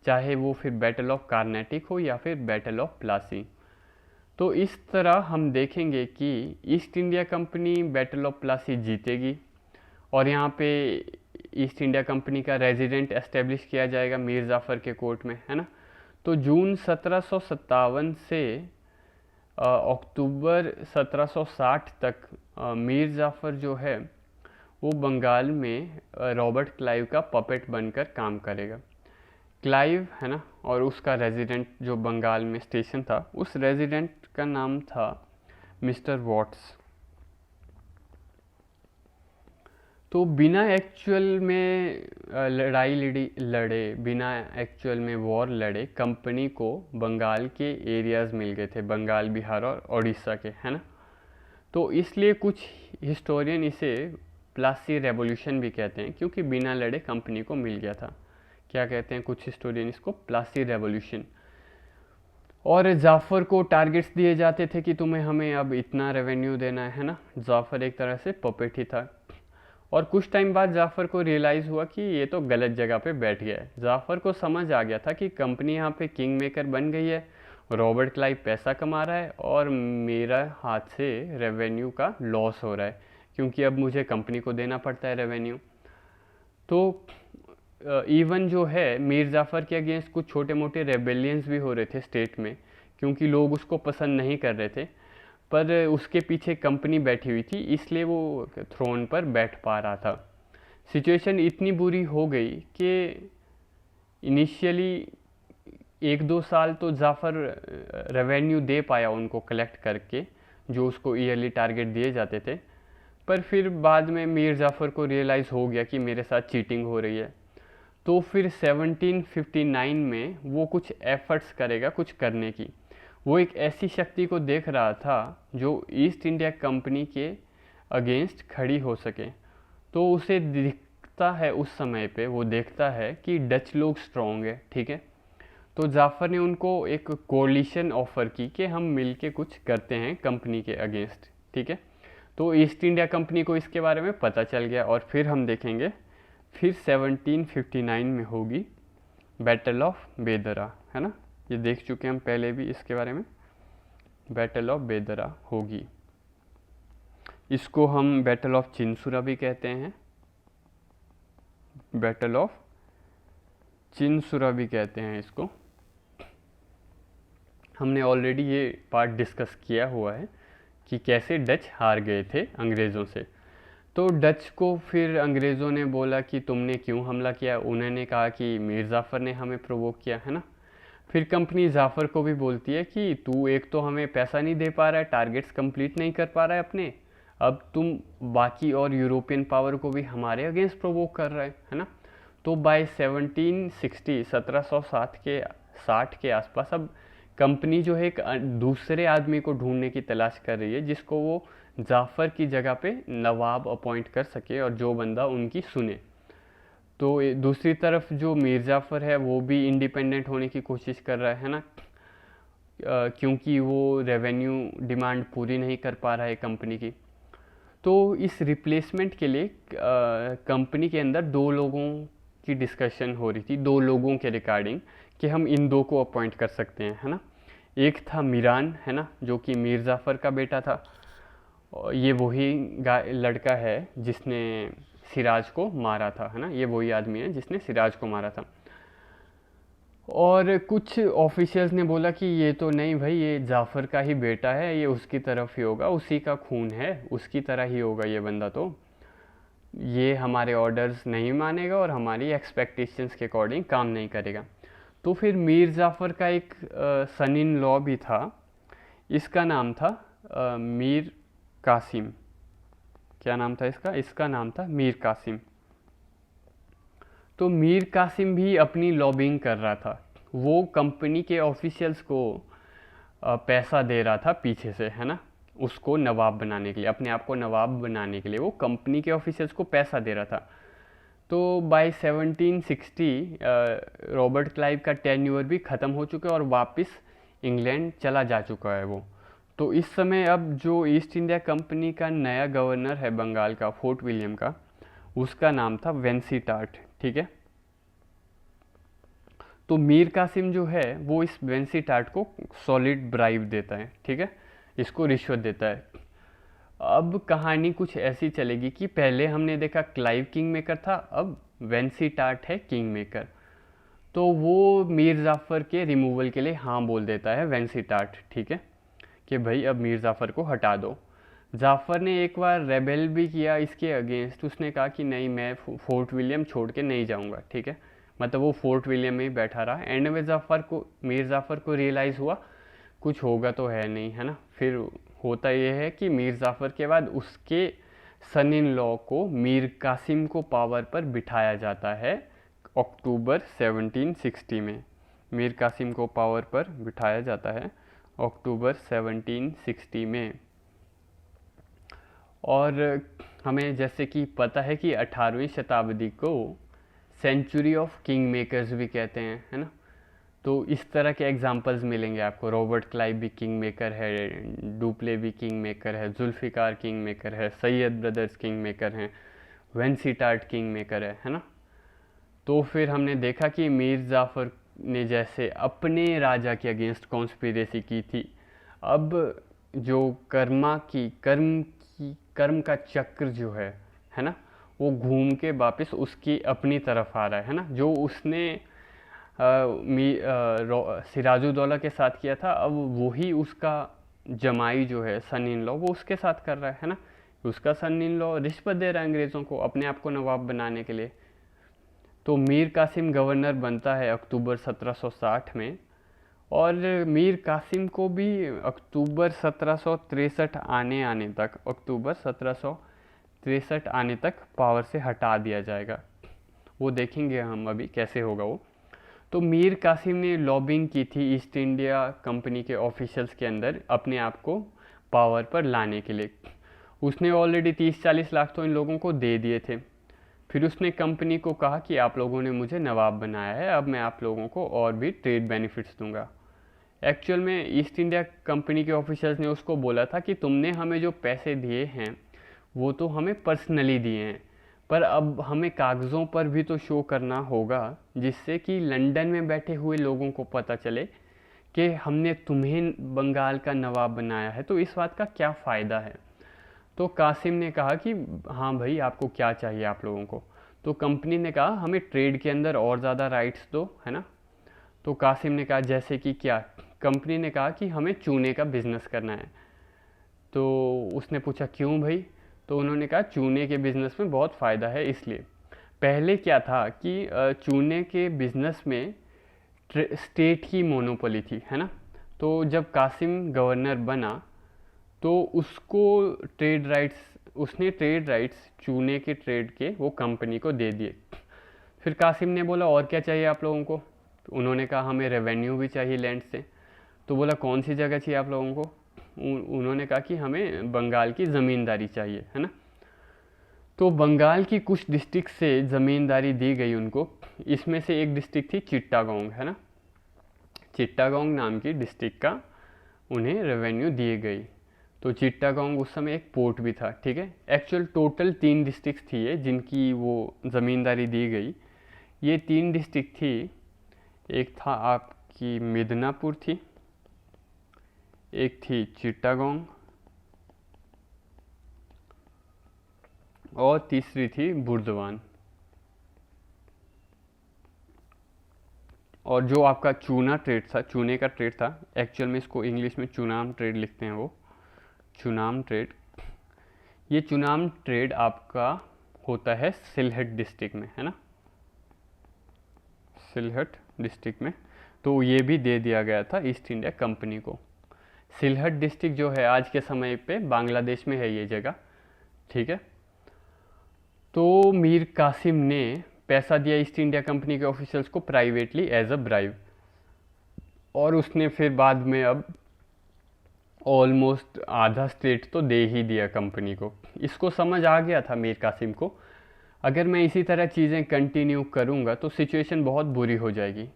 चाहे वो फिर बैटल ऑफ कार्नेटिक हो या फिर बैटल ऑफ प्लासी। तो इस तरह हम देखेंगे कि east India company battle of Plassey जीतेगी और यहाँ पे ईस्ट इंडिया कंपनी का रेजिडेंट एस्टेब्लिश किया जाएगा मीर जाफ़र के कोर्ट में, है ना। तो जून 1757 से अक्टूबर 1760 तक मीर जाफ़र जो है वो बंगाल में रॉबर्ट क्लाइव का पपेट बनकर काम करेगा। क्लाइव, है ना, और उसका रेजिडेंट जो बंगाल में स्टेशन था, उस रेजिडेंट का नाम था मिस्टर वॉट्स। तो बिना एक्चुअल में लड़ाई लड़े, बिना एक्चुअल में वॉर लड़े, कंपनी को बंगाल के एरियाज़ मिल गए थे, बंगाल, बिहार और उड़ीसा के, है ना। तो इसलिए कुछ हिस्टोरियन इसे प्लासी रेवोल्यूशन भी कहते हैं, क्योंकि बिना लड़े कंपनी को मिल गया था। क्या कहते हैं कुछ हिस्टोरियन इसको? प्लासी रेवोल्यूशन। और जाफ़र को टारगेट्स दिए जाते थे कि तुम्हें हमें अब इतना रेवेन्यू देना है ना। जाफ़र एक तरह से पपेट ही था। और कुछ टाइम बाद जाफ़र को रियलाइज़ हुआ कि ये तो गलत जगह पे बैठ गया है। जाफ़र को समझ आ गया था कि कंपनी यहाँ पे किंग मेकर बन गई है, रॉबर्ट क्लाइव पैसा कमा रहा है और मेरा हाथ से रेवेन्यू का लॉस हो रहा है, क्योंकि अब मुझे कंपनी को देना पड़ता है रेवेन्यू। तो इवन जो है मीर जाफ़र के अगेंस्ट कुछ छोटे मोटे रेबेलियंस भी हो रहे थे स्टेट में, क्योंकि लोग उसको पसंद नहीं कर रहे थे, पर उसके पीछे कंपनी बैठी हुई थी, इसलिए वो थ्रोन पर बैठ पा रहा था। सिचुएशन इतनी बुरी हो गई कि इनिशियली 1-2 साल तो जाफ़र रेवेन्यू दे पाया उनको कलेक्ट करके, जो उसको ईयरली टारगेट दिए जाते थे। पर फिर बाद में मीर जाफ़र को रियलाइज़ हो गया कि मेरे साथ चीटिंग हो रही है। तो फिर 1759 में वो कुछ एफर्ट्स करेगा कुछ करने की। वो एक ऐसी शक्ति को देख रहा था जो ईस्ट इंडिया कंपनी के अगेंस्ट खड़ी हो सके। तो उसे दिखता है उस समय पे, वो देखता है कि डच लोग स्ट्रॉन्ग है, ठीक है। तो जाफ़र ने उनको एक कोलिशन ऑफ़र की कि हम मिलके कुछ करते हैं कंपनी के अगेंस्ट, ठीक है। तो ईस्ट इंडिया कंपनी को इसके बारे में पता चल गया और फिर हम देखेंगे फिर 1759 में होगी बैटल ऑफ बेदरा, है ना। ये देख चुके हम पहले भी इसके बारे में, बैटल ऑफ बेदरा होगी। इसको हम बैटल ऑफ चिनसुरा भी कहते हैं, बैटल ऑफ चिनसुरा भी कहते हैं इसको। हमने ऑलरेडी ये पार्ट डिस्कस किया हुआ है कि कैसे डच हार गए थे अंग्रेज़ों से। तो डच को फिर अंग्रेज़ों ने बोला कि तुमने क्यों हमला किया। उन्होंने कहा कि मीर जाफ़र ने हमें प्रोवोक किया, है ना। फिर कंपनी जाफ़र को भी बोलती है कि तू एक तो हमें पैसा नहीं दे पा रहा है, टारगेट्स कंप्लीट नहीं कर पा रहा है अपने, अब तुम बाकी और यूरोपियन पावर को भी हमारे अगेंस्ट प्रोवोक कर रहा है ना। तो बाय 1760 के आसपास अब कंपनी जो है एक दूसरे आदमी को ढूंढने की तलाश कर रही है जिसको वो जाफ़र की जगह पे नवाब अपॉइंट कर सके और जो बंदा उनकी सुने। तो दूसरी तरफ जो मीर जाफ़र है वो भी इंडिपेंडेंट होने की कोशिश कर रहा है ना, क्योंकि वो रेवेन्यू डिमांड पूरी नहीं कर पा रहा है कंपनी की। तो इस रिप्लेसमेंट के लिए कंपनी के अंदर 2 लोगों की डिस्कशन हो रही थी, 2 लोगों के रिगार्डिंग कि हम इन 2 को अपॉइंट कर सकते हैं, है ना। एक था मीरान, है ना, जो कि मीर जाफ़र का बेटा था। ये वही लड़का है जिसने सिराज को मारा था, है ना। ये वही आदमी है जिसने सिराज को मारा था। और कुछ ऑफिशियल्स ने बोला कि ये तो नहीं भाई, ये जाफ़र का ही बेटा है, ये उसकी तरफ ही होगा, उसी का खून है, उसकी तरह ही होगा ये बंदा। तो ये हमारे ऑर्डर्स नहीं मानेगा और हमारी एक्सपेक्टेशंस के अकॉर्डिंग काम नहीं करेगा। तो फिर मीर जाफ़र का एक सन इन लॉ भी था, इसका नाम था मीर कासिम। क्या नाम था इसका? इसका नाम था मीर कासिम। तो मीर कासिम भी अपनी लॉबिंग कर रहा था, वो कंपनी के ऑफिशियल्स को पैसा दे रहा था पीछे से, है ना, उसको नवाब बनाने के लिए, अपने आप को नवाब बनाने के लिए वो कंपनी के ऑफिशियल्स को पैसा दे रहा था। तो बाय 1760 रॉबर्ट क्लाइव का टेन्योर भी ख़त्म हो चुका है और वापस इंग्लैंड चला जा चुका है वो। तो इस समय अब जो ईस्ट इंडिया कंपनी का नया गवर्नर है बंगाल का, फोर्ट विलियम का, उसका नाम था वेंसीटार्ट, ठीक है। तो मीर कासिम जो है वो इस वेंसीटार्ट को सॉलिड ब्राइब देता है, ठीक है, इसको रिश्वत देता है। अब कहानी कुछ ऐसी चलेगी कि पहले हमने देखा क्लाइव किंग मेकर था, अब वेंसीटार्ट है किंग मेकर। तो वो मीर जाफ़र के रिमूवल के लिए हाँ बोल देता है वेंसीटार्ट, ठीक है, कि भाई अब मीर जाफ़र को हटा दो। जाफ़र ने एक बार रेबेल भी किया इसके अगेंस्ट, उसने कहा कि नहीं मैं फोर्ट विलियम छोड़ के नहीं जाऊंगा, ठीक है, मतलब वो फोर्ट विलियम में ही बैठा रहा। एंड में जाफ़र को, मीर जाफ़र को रियलाइज़ हुआ कुछ होगा तो है नहीं, है ना। फिर होता यह है कि मीर जाफ़र के बाद उसके सन इन लॉ को मीर कासिम को पावर पर बिठाया जाता है अक्टूबर 1760 में। मीर कासिम को पावर पर बिठाया जाता है अक्टूबर 1760 में। और हमें जैसे कि पता है कि 18वीं शताब्दी को सेंचुरी ऑफ किंग मेकर्स भी कहते हैं, है ना। तो इस तरह के एग्जाम्पल्स मिलेंगे आपको। रॉबर्ट क्लाइव भी किंग मेकर है, डुप्ले भी किंग मेकर है, जुल्फ़िकार किंग मेकर है, सैयद ब्रदर्स किंग मेकर हैं, वेंसीटार्ट किंग मेकर है ना। तो फिर हमने देखा कि मीर जाफ़र ने जैसे अपने राजा के अगेंस्ट कॉन्स्पिरेसी की थी, अब जो कर्म का चक्र जो है ना, वो घूम के वापस उसकी अपनी तरफ आ रहा है ना। जो उसने सिराजुद्दौला के साथ किया था, अब वही उसका जमाई जो है सन इन लॉ वो उसके साथ कर रहा है ना। उसका सन इन लॉ रिश्वत दे रहा है अंग्रेज़ों को अपने आप को नवाब बनाने के लिए। तो मीर कासिम गवर्नर बनता है अक्टूबर 1760 में, और मीर कासिम को भी अक्टूबर 1763 आने तक, अक्टूबर 1763 आने तक पावर से हटा दिया जाएगा। वो देखेंगे हम अभी कैसे होगा वो। तो मीर कासिम ने लॉबिंग की थी ईस्ट इंडिया कंपनी के ऑफिशियल्स के अंदर अपने आप को पावर पर लाने के लिए। उसने ऑलरेडी 30-40 लाख तो इन लोगों को दे दिए थे। फिर उसने कंपनी को कहा कि आप लोगों ने मुझे नवाब बनाया है, अब मैं आप लोगों को और भी ट्रेड बेनिफिट्स दूंगा। एक्चुअल में ईस्ट इंडिया कंपनी के ऑफिसर्स ने उसको बोला था कि तुमने हमें जो पैसे दिए हैं वो तो हमें पर्सनली दिए हैं, पर अब हमें कागज़ों पर भी तो शो करना होगा, जिससे कि लंदन में बैठे हुए लोगों को पता चले कि हमने तुम्हें बंगाल का नवाब बनाया है, तो इस बात का क्या फ़ायदा है। तो कासिम ने कहा कि हाँ भाई आपको क्या चाहिए आप लोगों को। तो कंपनी ने कहा हमें ट्रेड के अंदर और ज़्यादा राइट्स दो, है ना। तो कासिम ने कहा जैसे कि क्या। कंपनी ने कहा कि हमें चूने का बिज़नेस करना है। तो उसने पूछा क्यों भाई। तो उन्होंने कहा चूने के बिज़नेस में बहुत फ़ायदा है इसलिए। पहले क्या था कि चूने के बिज़नेस में स्टेट की मोनोपोली थी, है ना। तो जब कासिम गवर्नर बना तो उसने ट्रेड राइट्स चूने के ट्रेड के वो कंपनी को दे दिए। फिर कासिम ने बोला और क्या चाहिए आप लोगों को। तो उन्होंने कहा हमें रेवेन्यू भी चाहिए लैंड से। तो बोला कौन सी जगह चाहिए आप लोगों को। उन्होंने कहा कि हमें बंगाल की ज़मींदारी चाहिए, है ना। तो बंगाल की कुछ डिस्ट्रिक्ट से ज़मींदारी दी गई उनको। इसमें से एक डिस्ट्रिक्ट थी चिट्टागोंग, है ना। चिट्टागोंग नाम की डिस्ट्रिक्ट का उन्हें रेवेन्यू दिए गई। तो चिट्टागोंग उस समय एक पोर्ट भी था, ठीक है। एक्चुअल टोटल 3 डिस्ट्रिक्ट थी ये जिनकी वो ज़मींदारी दी गई। ये 3 डिस्ट्रिक्ट थी, एक था आपकी मिदनापुर थी, एक थी चिट्टागोंग, और तीसरी थी बुर्दवान। और जो आपका चूना ट्रेड था, चूने का ट्रेड था, एक्चुअल में इसको इंग्लिश में चुनाम ट्रेड लिखते हैं वो, चुनाम ट्रेड। ये चुनाम ट्रेड आपका होता है सिलहट डिस्ट्रिक्ट में, है ना, सिलहट डिस्ट्रिक्ट में। तो ये भी दे दिया गया था ईस्ट इंडिया कंपनी को। सिलहट डिस्ट्रिक्ट जो है आज के समय पे बांग्लादेश में है ये जगह, ठीक है। तो मीर कासिम ने पैसा दिया ईस्ट इंडिया कंपनी के ऑफिशियल्स को प्राइवेटली एज अ ब्राइब, और उसने फिर बाद में अब ऑलमोस्ट आधा स्टेट तो दे ही दिया कंपनी को। इसको समझ आ गया था मीर कासिम को, अगर मैं इसी तरह चीज़ें कंटिन्यू करूँगा तो सिचुएशन बहुत बुरी हो जाएगी।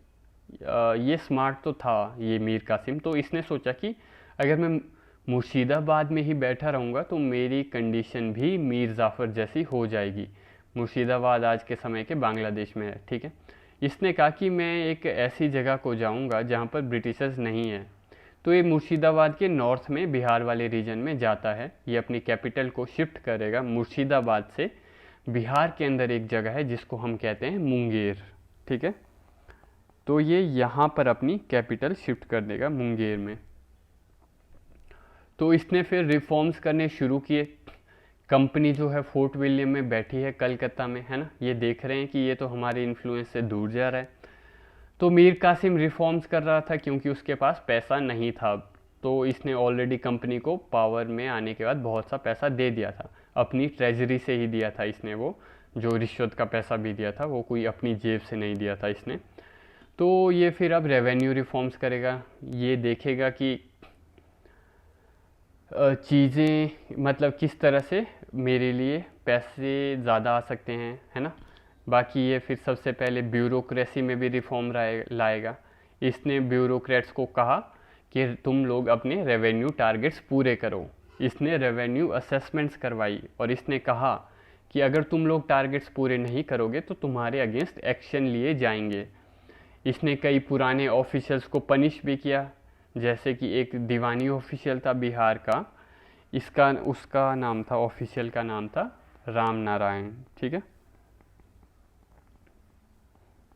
ये स्मार्ट तो था ये मीर कासिम, तो इसने सोचा कि अगर मैं मुर्शिदाबाद में ही बैठा रहूँगा तो मेरी कंडीशन भी मीर जाफ़र जैसी हो जाएगी। मुर्शिदाबाद आज के समय के बांग्लादेश में है, ठीक है। इसने कहा कि मैं एक ऐसी जगह को जाऊँगा जहाँ पर ब्रिटिशर्स नहीं है। तो ये मुर्शिदाबाद के नॉर्थ में बिहार वाले रीजन में जाता है। ये अपनी कैपिटल को शिफ्ट करेगा मुर्शिदाबाद से बिहार के अंदर एक जगह है जिसको हम कहते हैं मुंगेर, ठीक है। तो ये यहाँ पर अपनी कैपिटल शिफ्ट कर देगा मुंगेर में। तो इसने फिर रिफॉर्म्स करने शुरू किए। कंपनी जो है फोर्ट विलियम में बैठी है कलकत्ता में, है ना। ये देख रहे हैं कि ये तो हमारे इन्फ्लुएंस से दूर जा रहा है। तो मीर कासिम रिफॉर्म्स कर रहा था क्योंकि उसके पास पैसा नहीं था। तो इसने ऑलरेडी कंपनी को पावर में आने के बाद बहुत सा पैसा दे दिया था, अपनी ट्रेजरी से ही दिया था इसने। वो जो रिश्वत का पैसा भी दिया था वो कोई अपनी जेब से नहीं दिया था इसने। तो ये फिर अब रेवेन्यू रिफॉर्म्स करेगा। ये देखेगा कि चीज़ें मतलब किस तरह से मेरे लिए पैसे ज़्यादा आ सकते हैं, है ना। बाकी ये फिर सबसे पहले ब्यूरोक्रेसी में भी रिफॉर्म लाएगा। इसने ब्यूरोक्रेट्स को कहा कि तुम लोग अपने रेवेन्यू टारगेट्स पूरे करो। इसने रेवेन्यू असेसमेंट्स करवाई और इसने कहा कि अगर तुम लोग टारगेट्स पूरे नहीं करोगे तो तुम्हारे अगेंस्ट एक्शन लिए जाएंगे। इसने कई पुराने ऑफिशियल्स को पनिश भी किया, जैसे कि एक दीवानी ऑफिशियल था बिहार का, उसका नाम था, ऑफिशियल का नाम था राम नारायण, ठीक है।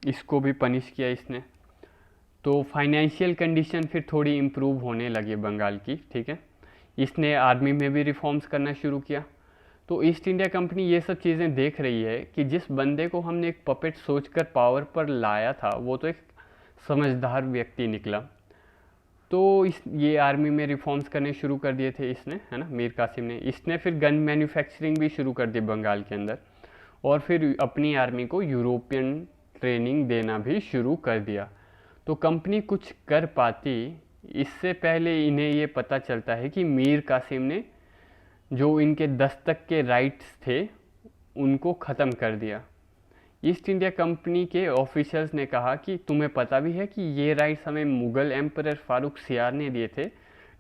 इसको भी पनिश किया इसने। तो फाइनेंशियल कंडीशन फिर थोड़ी इम्प्रूव होने लगी बंगाल की, ठीक है। इसने आर्मी में भी रिफॉर्म्स करना शुरू किया। तो ईस्ट इंडिया कंपनी ये सब चीज़ें देख रही है कि जिस बंदे को हमने एक पपेट सोचकर पावर पर लाया था वो तो एक समझदार व्यक्ति निकला। तो ये आर्मी में रिफॉर्म्स करने शुरू कर दिए थे इसने, है ना, मीर कासिम ने। इसने फिर गन मैन्युफैक्चरिंग भी शुरू कर दी बंगाल के अंदर, और फिर अपनी आर्मी को यूरोपियन ट्रेनिंग देना भी शुरू कर दिया। तो कंपनी कुछ कर पाती इससे पहले इन्हें ये पता चलता है कि मीर कासिम ने जो इनके दस्तक के राइट्स थे उनको ख़त्म कर दिया। ईस्ट इंडिया कंपनी के ऑफिशियल्स ने कहा कि तुम्हें पता भी है कि ये राइट्स हमें मुग़ल एम्परर फारूक सियार ने दिए थे,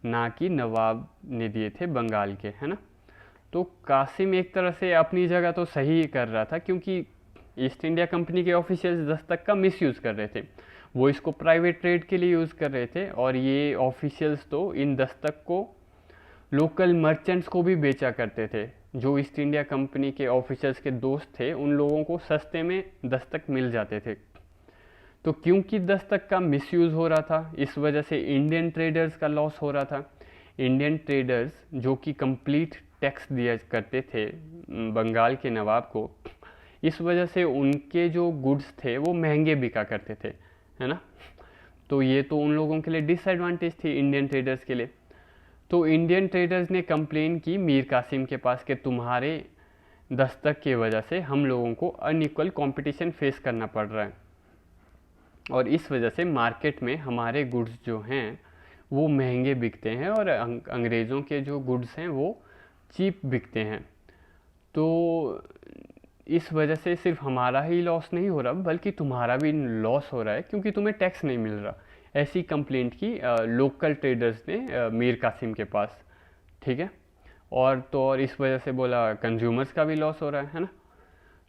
ना कि नवाब ने दिए थे बंगाल के, है ना। तो कासिम एक तरह से अपनी जगह तो सही कर रहा था, क्योंकि ईस्ट इंडिया कंपनी के ऑफिशियल्स दस्तक का मिसयूज़ कर रहे थे। वो इसको प्राइवेट ट्रेड के लिए यूज़ कर रहे थे, और ये ऑफिशियल्स तो इन दस्तक को लोकल मर्चेंट्स को भी बेचा करते थे। जो ईस्ट इंडिया कंपनी के ऑफिसर्स के दोस्त थे उन लोगों को सस्ते में दस्तक मिल जाते थे। तो क्योंकि दस्तक का मिसयूज़ हो रहा था, इस वजह से इंडियन ट्रेडर्स का लॉस हो रहा था। इंडियन ट्रेडर्स जो कि कंप्लीट टैक्स दिया करते थे बंगाल के नवाब को, इस वजह से उनके जो गुड्स थे वो महंगे बिका करते थे, है ना। तो ये तो उन लोगों के लिए डिसएडवांटेज थी इंडियन ट्रेडर्स के लिए। तो इंडियन ट्रेडर्स ने कंप्लेन की मीर कासिम के पास कि तुम्हारे दस्तक की वजह से हम लोगों को अनइक्वल कंपटीशन फेस करना पड़ रहा है, और इस वजह से मार्केट में हमारे गुड्स जो हैं वो महंगे बिकते हैं और अंग्रेज़ों के जो गुड्स हैं वो चीप बिकते हैं। तो इस वजह से सिर्फ हमारा ही लॉस नहीं हो रहा बल्कि तुम्हारा भी लॉस हो रहा है, क्योंकि तुम्हें टैक्स नहीं मिल रहा। ऐसी कंप्लेंट की लोकल ट्रेडर्स ने मीर कासिम के पास, ठीक है। और इस वजह से बोला कंज्यूमर्स का भी लॉस हो रहा है ना।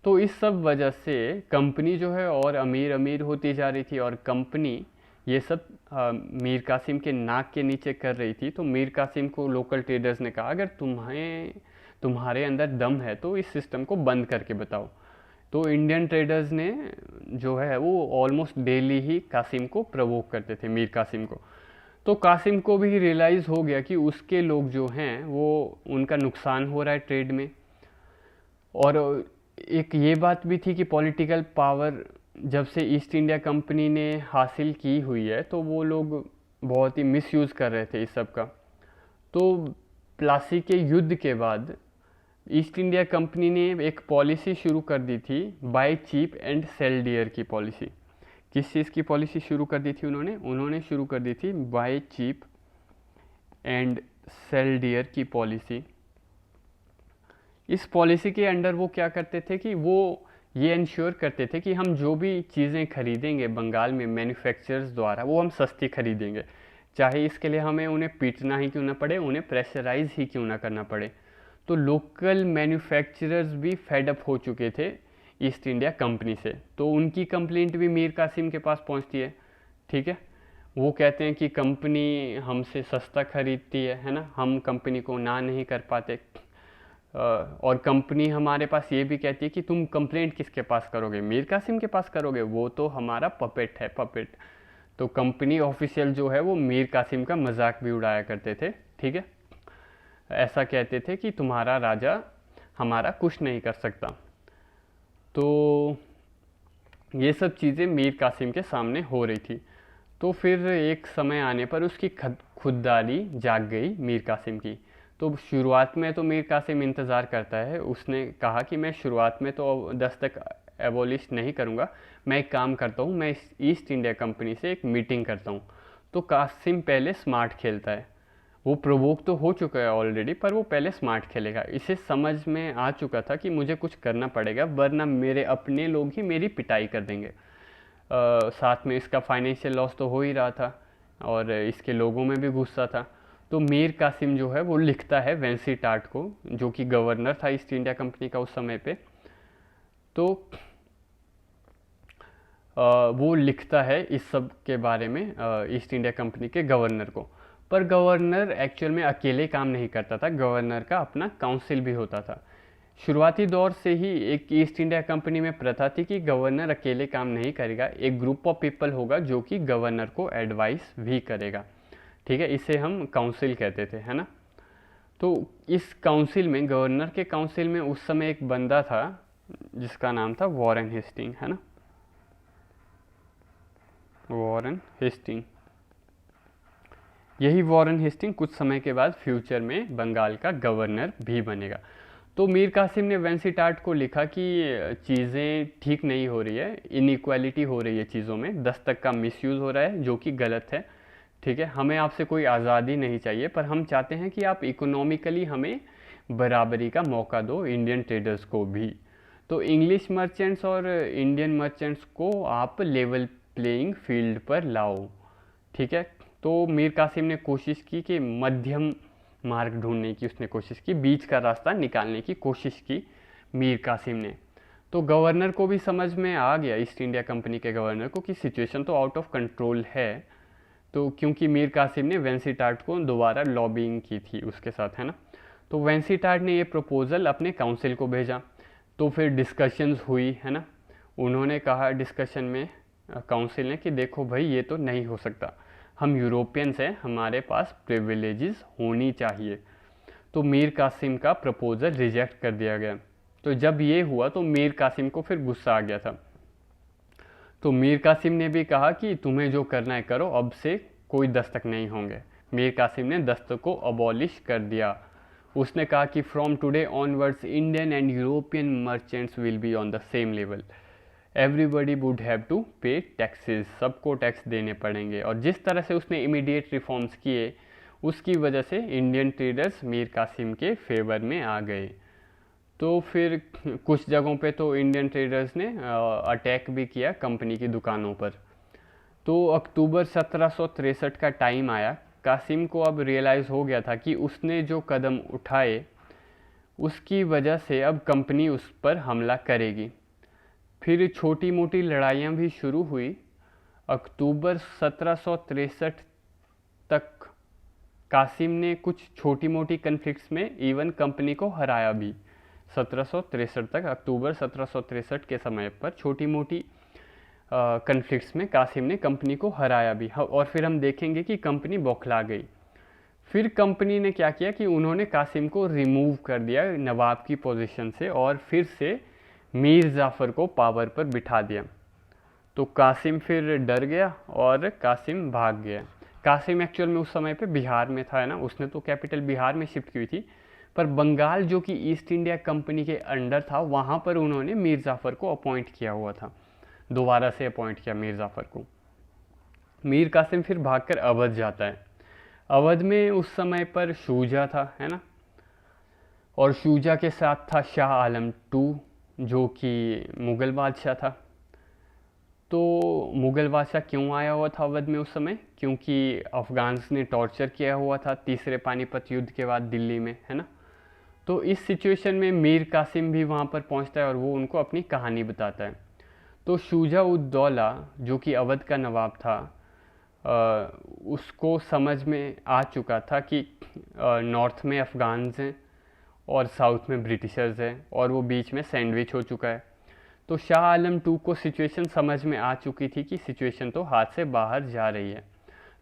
तो इस सब वजह से कंपनी जो है और अमीर अमीर होती जा रही थी, और कंपनी ये सब मीर कासिम के नाक के नीचे कर रही थी। तो मीर कासिम को लोकल ट्रेडर्स ने कहा अगर तुम्हारे अंदर दम है तो इस सिस्टम को बंद करके बताओ। तो इंडियन ट्रेडर्स ने जो है वो ऑलमोस्ट डेली ही कासिम को प्रवोक करते थे, मीर कासिम को। तो कासिम को भी रियलाइज़ हो गया कि उसके लोग जो हैं वो उनका नुकसान हो रहा है ट्रेड में, और एक ये बात भी थी कि पॉलिटिकल पावर जब से ईस्ट इंडिया कंपनी ने हासिल की हुई है तो वो लोग बहुत ही मिसयूज़ कर रहे थे इस सब का। तो प्लासी के युद्ध के बाद ईस्ट इंडिया कंपनी ने एक पॉलिसी शुरू कर दी थी, by cheap and sell dear की पॉलिसी। किस चीज़ की पॉलिसी शुरू कर दी थी उन्होंने शुरू कर दी थी by cheap and sell dear की पॉलिसी। इस पॉलिसी के अंडर वो क्या करते थे कि वो ये इंश्योर करते थे कि हम जो भी चीज़ें खरीदेंगे बंगाल में मैन्युफैक्चरर्स द्वारा वो हम सस्ती खरीदेंगे, चाहे इसके लिए हमें उन्हें पीटना ही क्यों ना पड़े, उन्हें प्रेशराइज ही क्यों ना करना पड़े। तो लोकल मैन्युफैक्चरर्स भी फेड अप हो चुके थे ईस्ट इंडिया कंपनी से, तो उनकी कंप्लेंट भी मीर कासिम के पास पहुंचती है। ठीक है, वो कहते हैं कि कंपनी हमसे सस्ता खरीदती है ना, हम कंपनी को ना नहीं कर पाते। और कंपनी हमारे पास ये भी कहती है कि तुम कंप्लेंट किसके पास करोगे, मीर कासिम के पास करोगे, वो तो हमारा पपेट है, पपेट। तो कंपनी ऑफिशियल जो है वो मीर कासिम का मजाक भी उड़ाया करते थे। ठीक है, ऐसा कहते थे कि तुम्हारा राजा हमारा कुछ नहीं कर सकता। तो ये सब चीज़ें मीर कासिम के सामने हो रही थी। तो फिर एक समय आने पर उसकी खुददारी जाग गई मीर कासिम की। तो शुरुआत में तो मीर कासिम इंतज़ार करता है, उसने कहा कि मैं शुरुआत में तो दस्तक एबॉलिश नहीं करूँगा, मैं एक काम करता हूँ, मैं ईस्ट इंडिया कंपनी से एक मीटिंग करता हूँ। तो कासिम पहले स्मार्ट खेलता है, वो प्रोवोक तो हो चुका है ऑलरेडी, पर वो पहले स्मार्ट खेलेगा। इसे समझ में आ चुका था कि मुझे कुछ करना पड़ेगा वरना मेरे अपने लोग ही मेरी पिटाई कर देंगे। साथ में इसका फाइनेंशियल लॉस तो हो ही रहा था और इसके लोगों में भी गुस्सा था। तो मीर कासिम जो है वो लिखता है वेंसी टाट को, जो कि गवर्नर था ईस्ट इंडिया कंपनी का उस समय पे। तो वो लिखता है इस सब के बारे में ईस्ट इंडिया कंपनी के गवर्नर को। पर गवर्नर एक्चुअल में अकेले काम नहीं करता था, गवर्नर का अपना काउंसिल भी होता था। शुरुआती दौर से ही एक ईस्ट इंडिया कंपनी में प्रथा थी कि गवर्नर अकेले काम नहीं करेगा, एक ग्रुप ऑफ पीपल होगा जो कि गवर्नर को एडवाइस भी करेगा। ठीक है, इसे हम काउंसिल कहते थे, है ना। तो इस काउंसिल में, गवर्नर के काउंसिल में उस समय एक बंदा था जिसका नाम था वॉरेन हेस्टिंग, है ना, वॉरेन हेस्टिंग। यही वॉरेन हेस्टिंग कुछ समय के बाद फ्यूचर में बंगाल का गवर्नर भी बनेगा। तो मीर कासिम ने वेंसी टाट को लिखा कि चीज़ें ठीक नहीं हो रही है, इनइक्वालिटी हो रही है चीज़ों में, दस्तक का मिसयूज़ हो रहा है जो कि गलत है। ठीक है, हमें आपसे कोई आज़ादी नहीं चाहिए, पर हम चाहते हैं कि आप इकोनॉमिकली हमें बराबरी का मौका दो, इंडियन ट्रेडर्स को भी। तो इंग्लिश मर्चेंट्स और इंडियन मर्चेंट्स को आप लेवल प्लेइंग फील्ड पर लाओ। ठीक है, तो मीर कासिम ने कोशिश की कि मध्यम मार्ग ढूंढने की उसने कोशिश की, बीच का रास्ता निकालने की कोशिश की मीर कासिम ने। तो गवर्नर को भी समझ में आ गया, ईस्ट इंडिया कंपनी के गवर्नर को, कि सिचुएशन तो आउट ऑफ कंट्रोल है। तो क्योंकि मीर कासिम ने वेंसी टाट को दोबारा लॉबिंग की थी उसके साथ, है ना। तो वेंसी टाट ने ये प्रपोज़ल अपने काउंसिल को भेजा। तो फिर डिस्कशंस हुई, है ना। उन्होंने कहा डिस्कशन में काउंसिल ने कि देखो भाई, ये तो नहीं हो सकता, हम यूरोपियंस हैं, हमारे पास प्रिविलेजेस होनी चाहिए। तो मीर कासिम का प्रपोज़ल रिजेक्ट कर दिया गया। तो जब ये हुआ तो मीर कासिम को फिर गुस्सा आ गया था। तो मीर कासिम ने भी कहा कि तुम्हें जो करना है करो, अब से कोई दस्तक नहीं होंगे। मीर कासिम ने दस्तक को अबॉलिश कर दिया। उसने कहा कि from today onwards Indian and European merchants will be on the same level, everybody would have to pay taxes, सबको टैक्स देने पड़ेंगे। और जिस तरह से उसने इमीडिएट रिफॉर्म्स किए उसकी वजह से इंडियन ट्रेडर्स मीर कासिम के फेवर में आ गए। तो फिर कुछ जगहों पे तो इंडियन ट्रेडर्स ने अटैक भी किया कंपनी की दुकानों पर। तो अक्टूबर 1763 का टाइम आया, कासिम को अब रियलाइज़ हो गया था कि उसने जो कदम उठाए उसकी वजह से अब कंपनी उस पर हमला करेगी। फिर छोटी मोटी लड़ाइयाँ भी शुरू हुई। अक्टूबर 1763 तक कासिम ने कुछ छोटी मोटी कन्फ्लिक्ट्स में इवन कंपनी को हराया भी। 1763 तक, अक्टूबर 1763 के समय पर छोटी मोटी कन्फ्लिक्ट्स में कासिम ने कंपनी को हराया भी। और फिर हम देखेंगे कि कंपनी बौखला गई। फिर कंपनी ने क्या किया कि उन्होंने कासिम को रिमूव कर दिया नवाब की पोजीशन से और फिर से मीर जाफ़र को पावर पर बिठा दिया। तो कासिम फिर डर गया और कासिम भाग गया। कासिम एक्चुअल में उस समय पे बिहार में था, है ना, उसने तो कैपिटल बिहार में शिफ्ट की हुई थी, पर बंगाल जो कि ईस्ट इंडिया कंपनी के अंडर था वहाँ पर उन्होंने मीर जाफ़र को अपॉइंट किया हुआ था, दोबारा से अपॉइंट किया मीर जाफ़र को। मीर कासिम फिर भागकर अवध जाता है। अवध में उस समय पर शूजा था, है ना, और शूजा के साथ था शाह आलम टू जो कि मुग़ल बादशाह था। तो मुग़ल बादशाह क्यों आया हुआ था अवध में उस समय? क्योंकि अफ़गान्स ने टॉर्चर किया हुआ था तीसरे पानीपत युद्ध के बाद दिल्ली में, है ना। तो इस सिचुएशन में मीर कासिम भी वहाँ पर पहुँचता है और वो उनको अपनी कहानी बताता है। तो शुजा उद दौला जो कि अवध का नवाब था, उसको समझ में आ चुका था कि नॉर्थ में अफ़गान्स हैं और साउथ में ब्रिटिशर्स हैं और वो बीच में सैंडविच हो चुका है। तो शाह आलम टू को सिचुएशन समझ में आ चुकी थी कि सिचुएशन तो हाथ से बाहर जा रही है।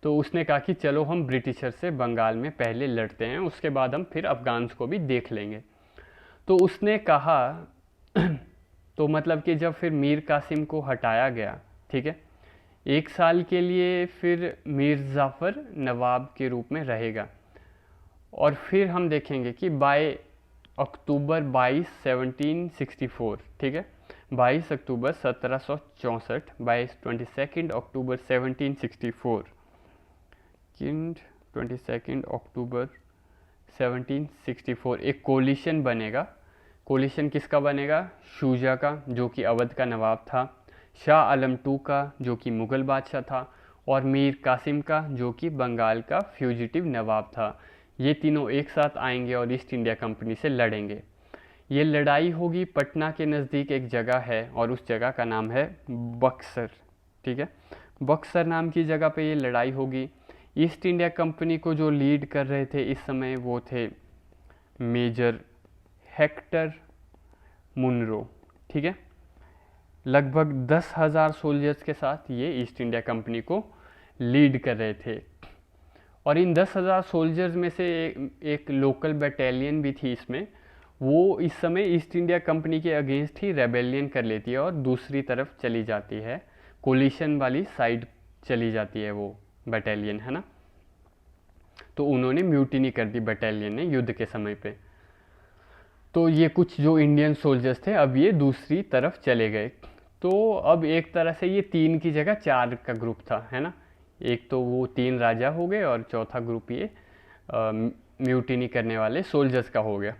तो उसने कहा कि चलो हम ब्रिटिशर से बंगाल में पहले लड़ते हैं, उसके बाद हम फिर अफ़गान्स को भी देख लेंगे। तो उसने कहा तो मतलब कि जब फिर मीर कासिम को हटाया गया, ठीक है, 1 साल के लिए फिर मीर जाफ़र नवाब के रूप में रहेगा। और फिर हम देखेंगे कि बाय अक्टूबर 22 1764, ठीक है, 22 अक्टूबर 1764 बाय 22 अक्टूबर 1764 किंड 22 अक्टूबर 1764 एक कोलिशन बनेगा। कोलिशन किसका बनेगा? शुजा का जो कि अवध का नवाब था, शाह आलम टू का जो कि मुग़ल बादशाह था, और मीर कासिम का जो कि बंगाल का फ्यूजिटिव नवाब था। ये तीनों एक साथ आएंगे और ईस्ट इंडिया कंपनी से लड़ेंगे। ये लड़ाई होगी पटना के नज़दीक एक जगह है और उस जगह का नाम है बक्सर, ठीक है। बक्सर नाम की जगह पे ये लड़ाई होगी। ईस्ट इंडिया कंपनी को जो लीड कर रहे थे इस समय वो थे मेजर हेक्टर मुनरो, ठीक है। लगभग 10,000 सोल्जर्स के साथ ये ईस्ट इंडिया कंपनी को लीड कर रहे थे। और इन 10,000 सोल्जर्स में से एक लोकल बटालियन भी थी इसमें, वो इस समय ईस्ट इंडिया कंपनी के अगेंस्ट ही रेबेलियन कर लेती है और दूसरी तरफ चली जाती है, कोलिशन वाली साइड चली जाती है वो बटालियन, है ना। तो उन्होंने म्यूटिनी कर दी बटालियन ने युद्ध के समय पे। तो ये कुछ जो इंडियन सोल्जर्स थे अब ये दूसरी तरफ चले गए। तो अब एक तरह से ये 3 की जगह 4 का ग्रुप था, है ना। एक तो वो 3 राजा हो गए और चौथा ग्रुप ये म्यूटिनी करने वाले सोल्जर्स का हो गया।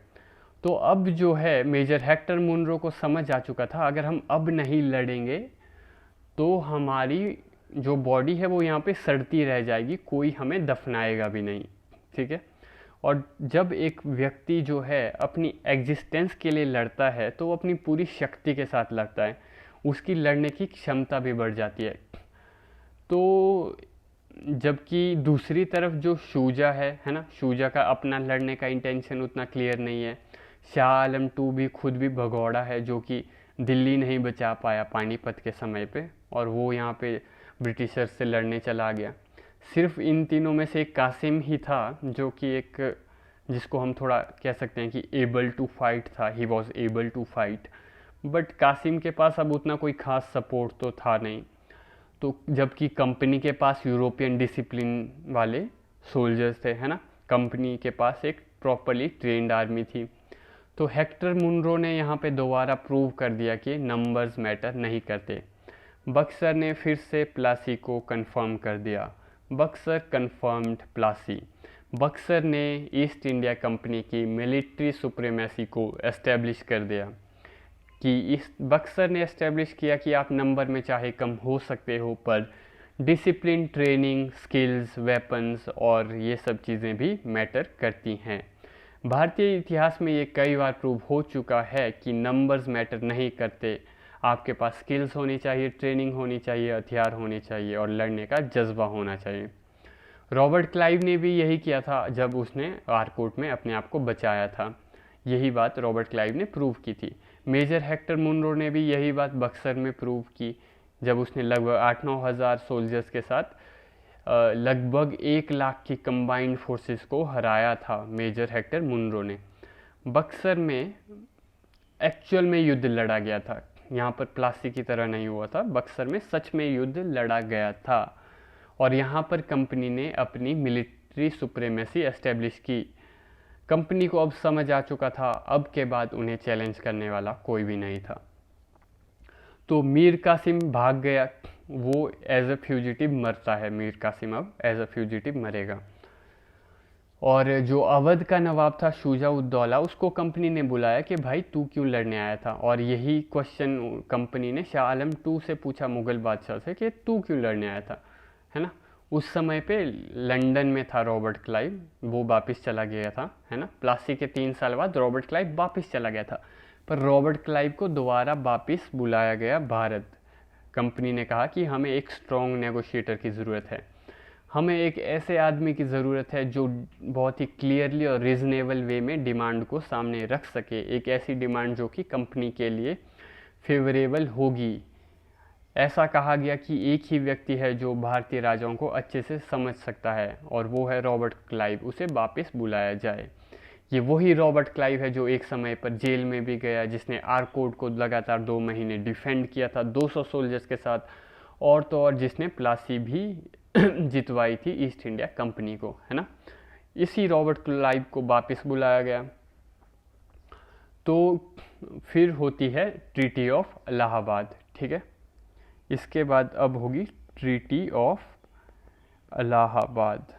तो अब जो है मेजर हेक्टर मुनरो को समझ आ चुका था अगर हम अब नहीं लड़ेंगे तो हमारी जो बॉडी है वो यहाँ पे सड़ती रह जाएगी, कोई हमें दफनाएगा भी नहीं, ठीक है। और जब एक व्यक्ति जो है अपनी एग्जिस्टेंस के लिए लड़ता है तो वो अपनी पूरी शक्ति के साथ लड़ता है, उसकी लड़ने की क्षमता भी बढ़ जाती है। तो जबकि दूसरी तरफ जो शुजा है ना, शुजा का अपना लड़ने का इंटेंशन उतना क्लियर नहीं है। शाह आलम टू भी खुद भी भगौड़ा है जो कि दिल्ली नहीं बचा पाया पानीपत के समय पे और वो यहाँ पे ब्रिटिशर्स से लड़ने चला गया। सिर्फ इन तीनों में से एक कासिम ही था जो कि एक जिसको हम थोड़ा कह सकते हैं कि एबल टू फाइट था, he was able to fight, but Qasim के पास अब उतना कोई खास सपोर्ट तो था नहीं। तो जबकि कंपनी के पास यूरोपियन डिसिप्लिन वाले सोल्जर्स थे, है ना, कंपनी के पास एक प्रॉपरली ट्रेंड आर्मी थी। तो हेक्टर मुनरो ने यहाँ पे दोबारा प्रूव कर दिया कि नंबर्स मैटर नहीं करते। बक्सर ने फिर से प्लासी को कंफर्म कर दिया। बक्सर कंफर्म्ड प्लासी। बक्सर ने ईस्ट इंडिया कंपनी की मिलिट्री सुप्रीमेसी को एस्टेब्लिश कर दिया कि इस बक्सर ने एस्टेब्लिश किया कि आप नंबर में चाहे कम हो सकते हो पर डिसिप्लिन, ट्रेनिंग, स्किल्स, वेपन्स और ये सब चीज़ें भी मैटर करती हैं। भारतीय इतिहास में ये कई बार प्रूव हो चुका है कि नंबर्स मैटर नहीं करते, आपके पास स्किल्स होनी चाहिए, ट्रेनिंग होनी चाहिए, हथियार होने चाहिए और लड़ने का जज्बा होना चाहिए। रॉबर्ट क्लाइव ने भी यही किया था जब उसने आरकोट में अपने आप को बचाया था, यही बात रॉबर्ट क्लाइव ने प्रूव की थी। मेजर हेक्टर मुनरो ने भी यही बात बक्सर में प्रूव की जब उसने लगभग 8-9 हज़ार सोल्जर्स के साथ लगभग 1 लाख की कंबाइंड फोर्सेस को हराया था मेजर हेक्टर मुनरो ने। बक्सर में एक्चुअल में युद्ध लड़ा गया था। यहाँ पर प्लासी की तरह नहीं हुआ था, बक्सर में सच में युद्ध लड़ा गया था। और यहाँ पर कंपनी ने अपनी मिलिट्री सुप्रीमेसी एस्टेब्लिश की। कंपनी को अब समझ आ चुका था, अब के बाद उन्हें चैलेंज करने वाला कोई भी नहीं था। तो मीर कासिम भाग गया, वो एज अ फ्यूजिटिव मरता है। मीर कासिम अब एज अ फ्यूजिटिव मरेगा। और जो अवध का नवाब था शुजा-उद-दौला, उसको कंपनी ने बुलाया कि भाई तू क्यों लड़ने आया था। और यही क्वेश्चन कंपनी ने शाह आलम II से पूछा, मुग़ल बादशाह से, कि तू क्यों लड़ने आया था, है ना। उस समय पे लंदन में था रॉबर्ट क्लाइव, वो वापस चला गया था, है ना। प्लासी के 3 साल बाद रॉबर्ट क्लाइव वापस चला गया था, पर रॉबर्ट क्लाइव को दोबारा वापस बुलाया गया भारत। कंपनी ने कहा कि हमें एक स्ट्रॉन्ग नेगोशिएटर की ज़रूरत है, हमें एक ऐसे आदमी की ज़रूरत है जो बहुत ही क्लियरली और रीज़नेबल वे में डिमांड को सामने रख सके, एक ऐसी डिमांड जो कि कंपनी के लिए फेवरेबल होगी। ऐसा कहा गया कि एक ही व्यक्ति है जो भारतीय राजाओं को अच्छे से समझ सकता है, और वो है रॉबर्ट क्लाइव, उसे वापस बुलाया जाए। ये वही रॉबर्ट क्लाइव है जो एक समय पर जेल में भी गया, जिसने आर्कोट को लगातार 2 महीने डिफेंड किया था 200 सोल्जर्स के साथ, और तो और जिसने प्लासी भी जितवाई थी ईस्ट इंडिया कंपनी को, है ना। इसी रॉबर्ट क्लाइव को वापस बुलाया गया। तो फिर होती है ट्रीटी ऑफ इलाहाबाद, ठीक है। इसके बाद अब होगी ट्रीटी ऑफ इलाहाबाद।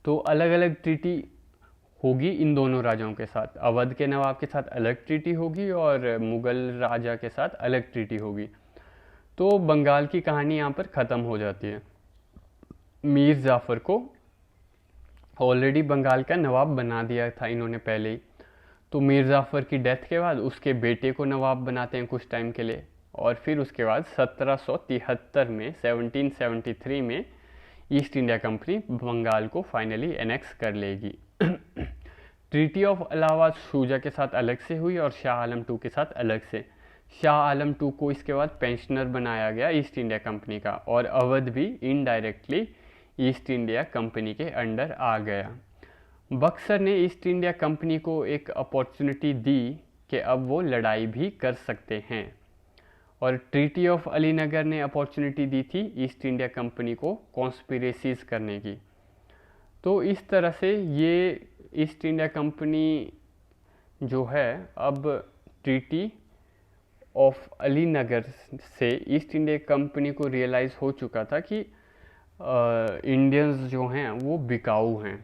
तो अलग अलग ट्रीटी होगी इन दोनों राजाओं के साथ, अवध के नवाब के साथ अलग ट्रीटी होगी और मुग़ल राजा के साथ अलग ट्रीटी होगी। तो बंगाल की कहानी यहाँ पर ख़त्म हो जाती है। मीर जाफ़र को ऑलरेडी बंगाल का नवाब बना दिया था इन्होंने पहले ही। तो मीर जाफ़र की डेथ के बाद उसके बेटे को नवाब बनाते हैं कुछ टाइम के लिए, और फिर उसके बाद 1773 में 1773 में ईस्ट इंडिया कंपनी बंगाल को फाइनली एनेक्स कर लेगी। ट्रीटी ऑफ इलाहाबाद शुजा के साथ अलग से हुई और शाह आलम II के साथ अलग से। शाह आलम II को इसके बाद पेंशनर बनाया गया ईस्ट इंडिया कंपनी का, और अवध भी इनडायरेक्टली ईस्ट इंडिया कंपनी के अंडर आ गया। बक्सर ने ईस्ट इंडिया कंपनी को एक अपॉर्चुनिटी दी कि अब वो लड़ाई भी कर सकते हैं, और ट्रीटी ऑफ अलीनगर ने अपॉर्चुनिटी दी थी ईस्ट इंडिया कंपनी को कॉन्स्पिरेसीज करने की। तो इस तरह से ये ईस्ट इंडिया कंपनी जो है, अब ट्रीटी ऑफ अलीनगर से ईस्ट इंडिया कंपनी को रियलाइज़ हो चुका था कि इंडियंस जो हैं वो बिकाऊ हैं,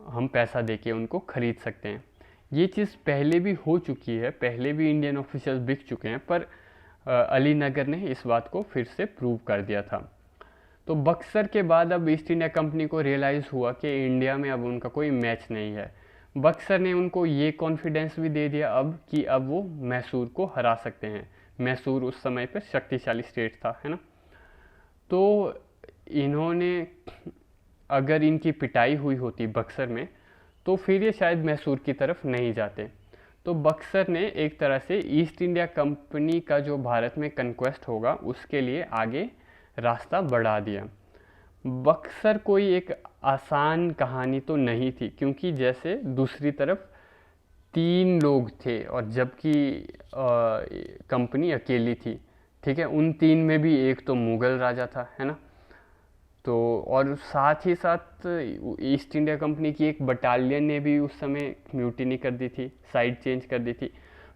हम पैसा देके उनको ख़रीद सकते हैं। ये चीज़ पहले भी हो चुकी है, पहले भी इंडियन ऑफिसर्स बिक चुके हैं, पर अलीनगर ने इस बात को फिर से प्रूव कर दिया था। तो बक्सर के बाद अब ईस्ट इंडिया कंपनी को रियलाइज़ हुआ कि इंडिया में अब उनका कोई मैच नहीं है। बक्सर ने उनको ये कॉन्फिडेंस भी दे दिया अब कि अब वो मैसूर को हरा सकते हैं। मैसूर उस समय पर शक्तिशाली स्टेट था, है ना। तो इन्होंने, अगर इनकी पिटाई हुई होती बक्सर में, तो फिर ये शायद मैसूर की तरफ नहीं जाते। तो बक्सर ने एक तरह से ईस्ट इंडिया कंपनी का जो भारत में कंक्वेस्ट होगा उसके लिए आगे रास्ता बढ़ा दिया। बक्सर कोई एक आसान कहानी तो नहीं थी, क्योंकि जैसे दूसरी तरफ 3 लोग थे और जबकि कंपनी अकेली थी, ठीक है। उन 3 में भी एक तो मुग़ल राजा था, है ना। तो और साथ ही साथ ईस्ट इंडिया कंपनी की एक बटालियन ने भी उस समय म्यूटिनी कर दी थी, साइड चेंज कर दी थी,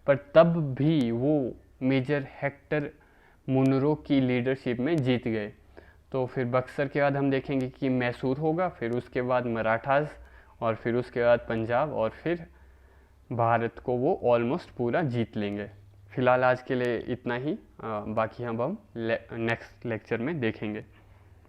पर तब भी वो मेजर हेक्टर मुनरो की लीडरशिप में जीत गए। तो फिर बक्सर के बाद हम देखेंगे कि मैसूर होगा, फिर उसके बाद मराठास, और फिर उसके बाद पंजाब, और फिर भारत को वो ऑलमोस्ट पूरा जीत लेंगे। फ़िलहाल आज के लिए इतना ही, बाकी हम नेक्स्ट लेक्चर में देखेंगे।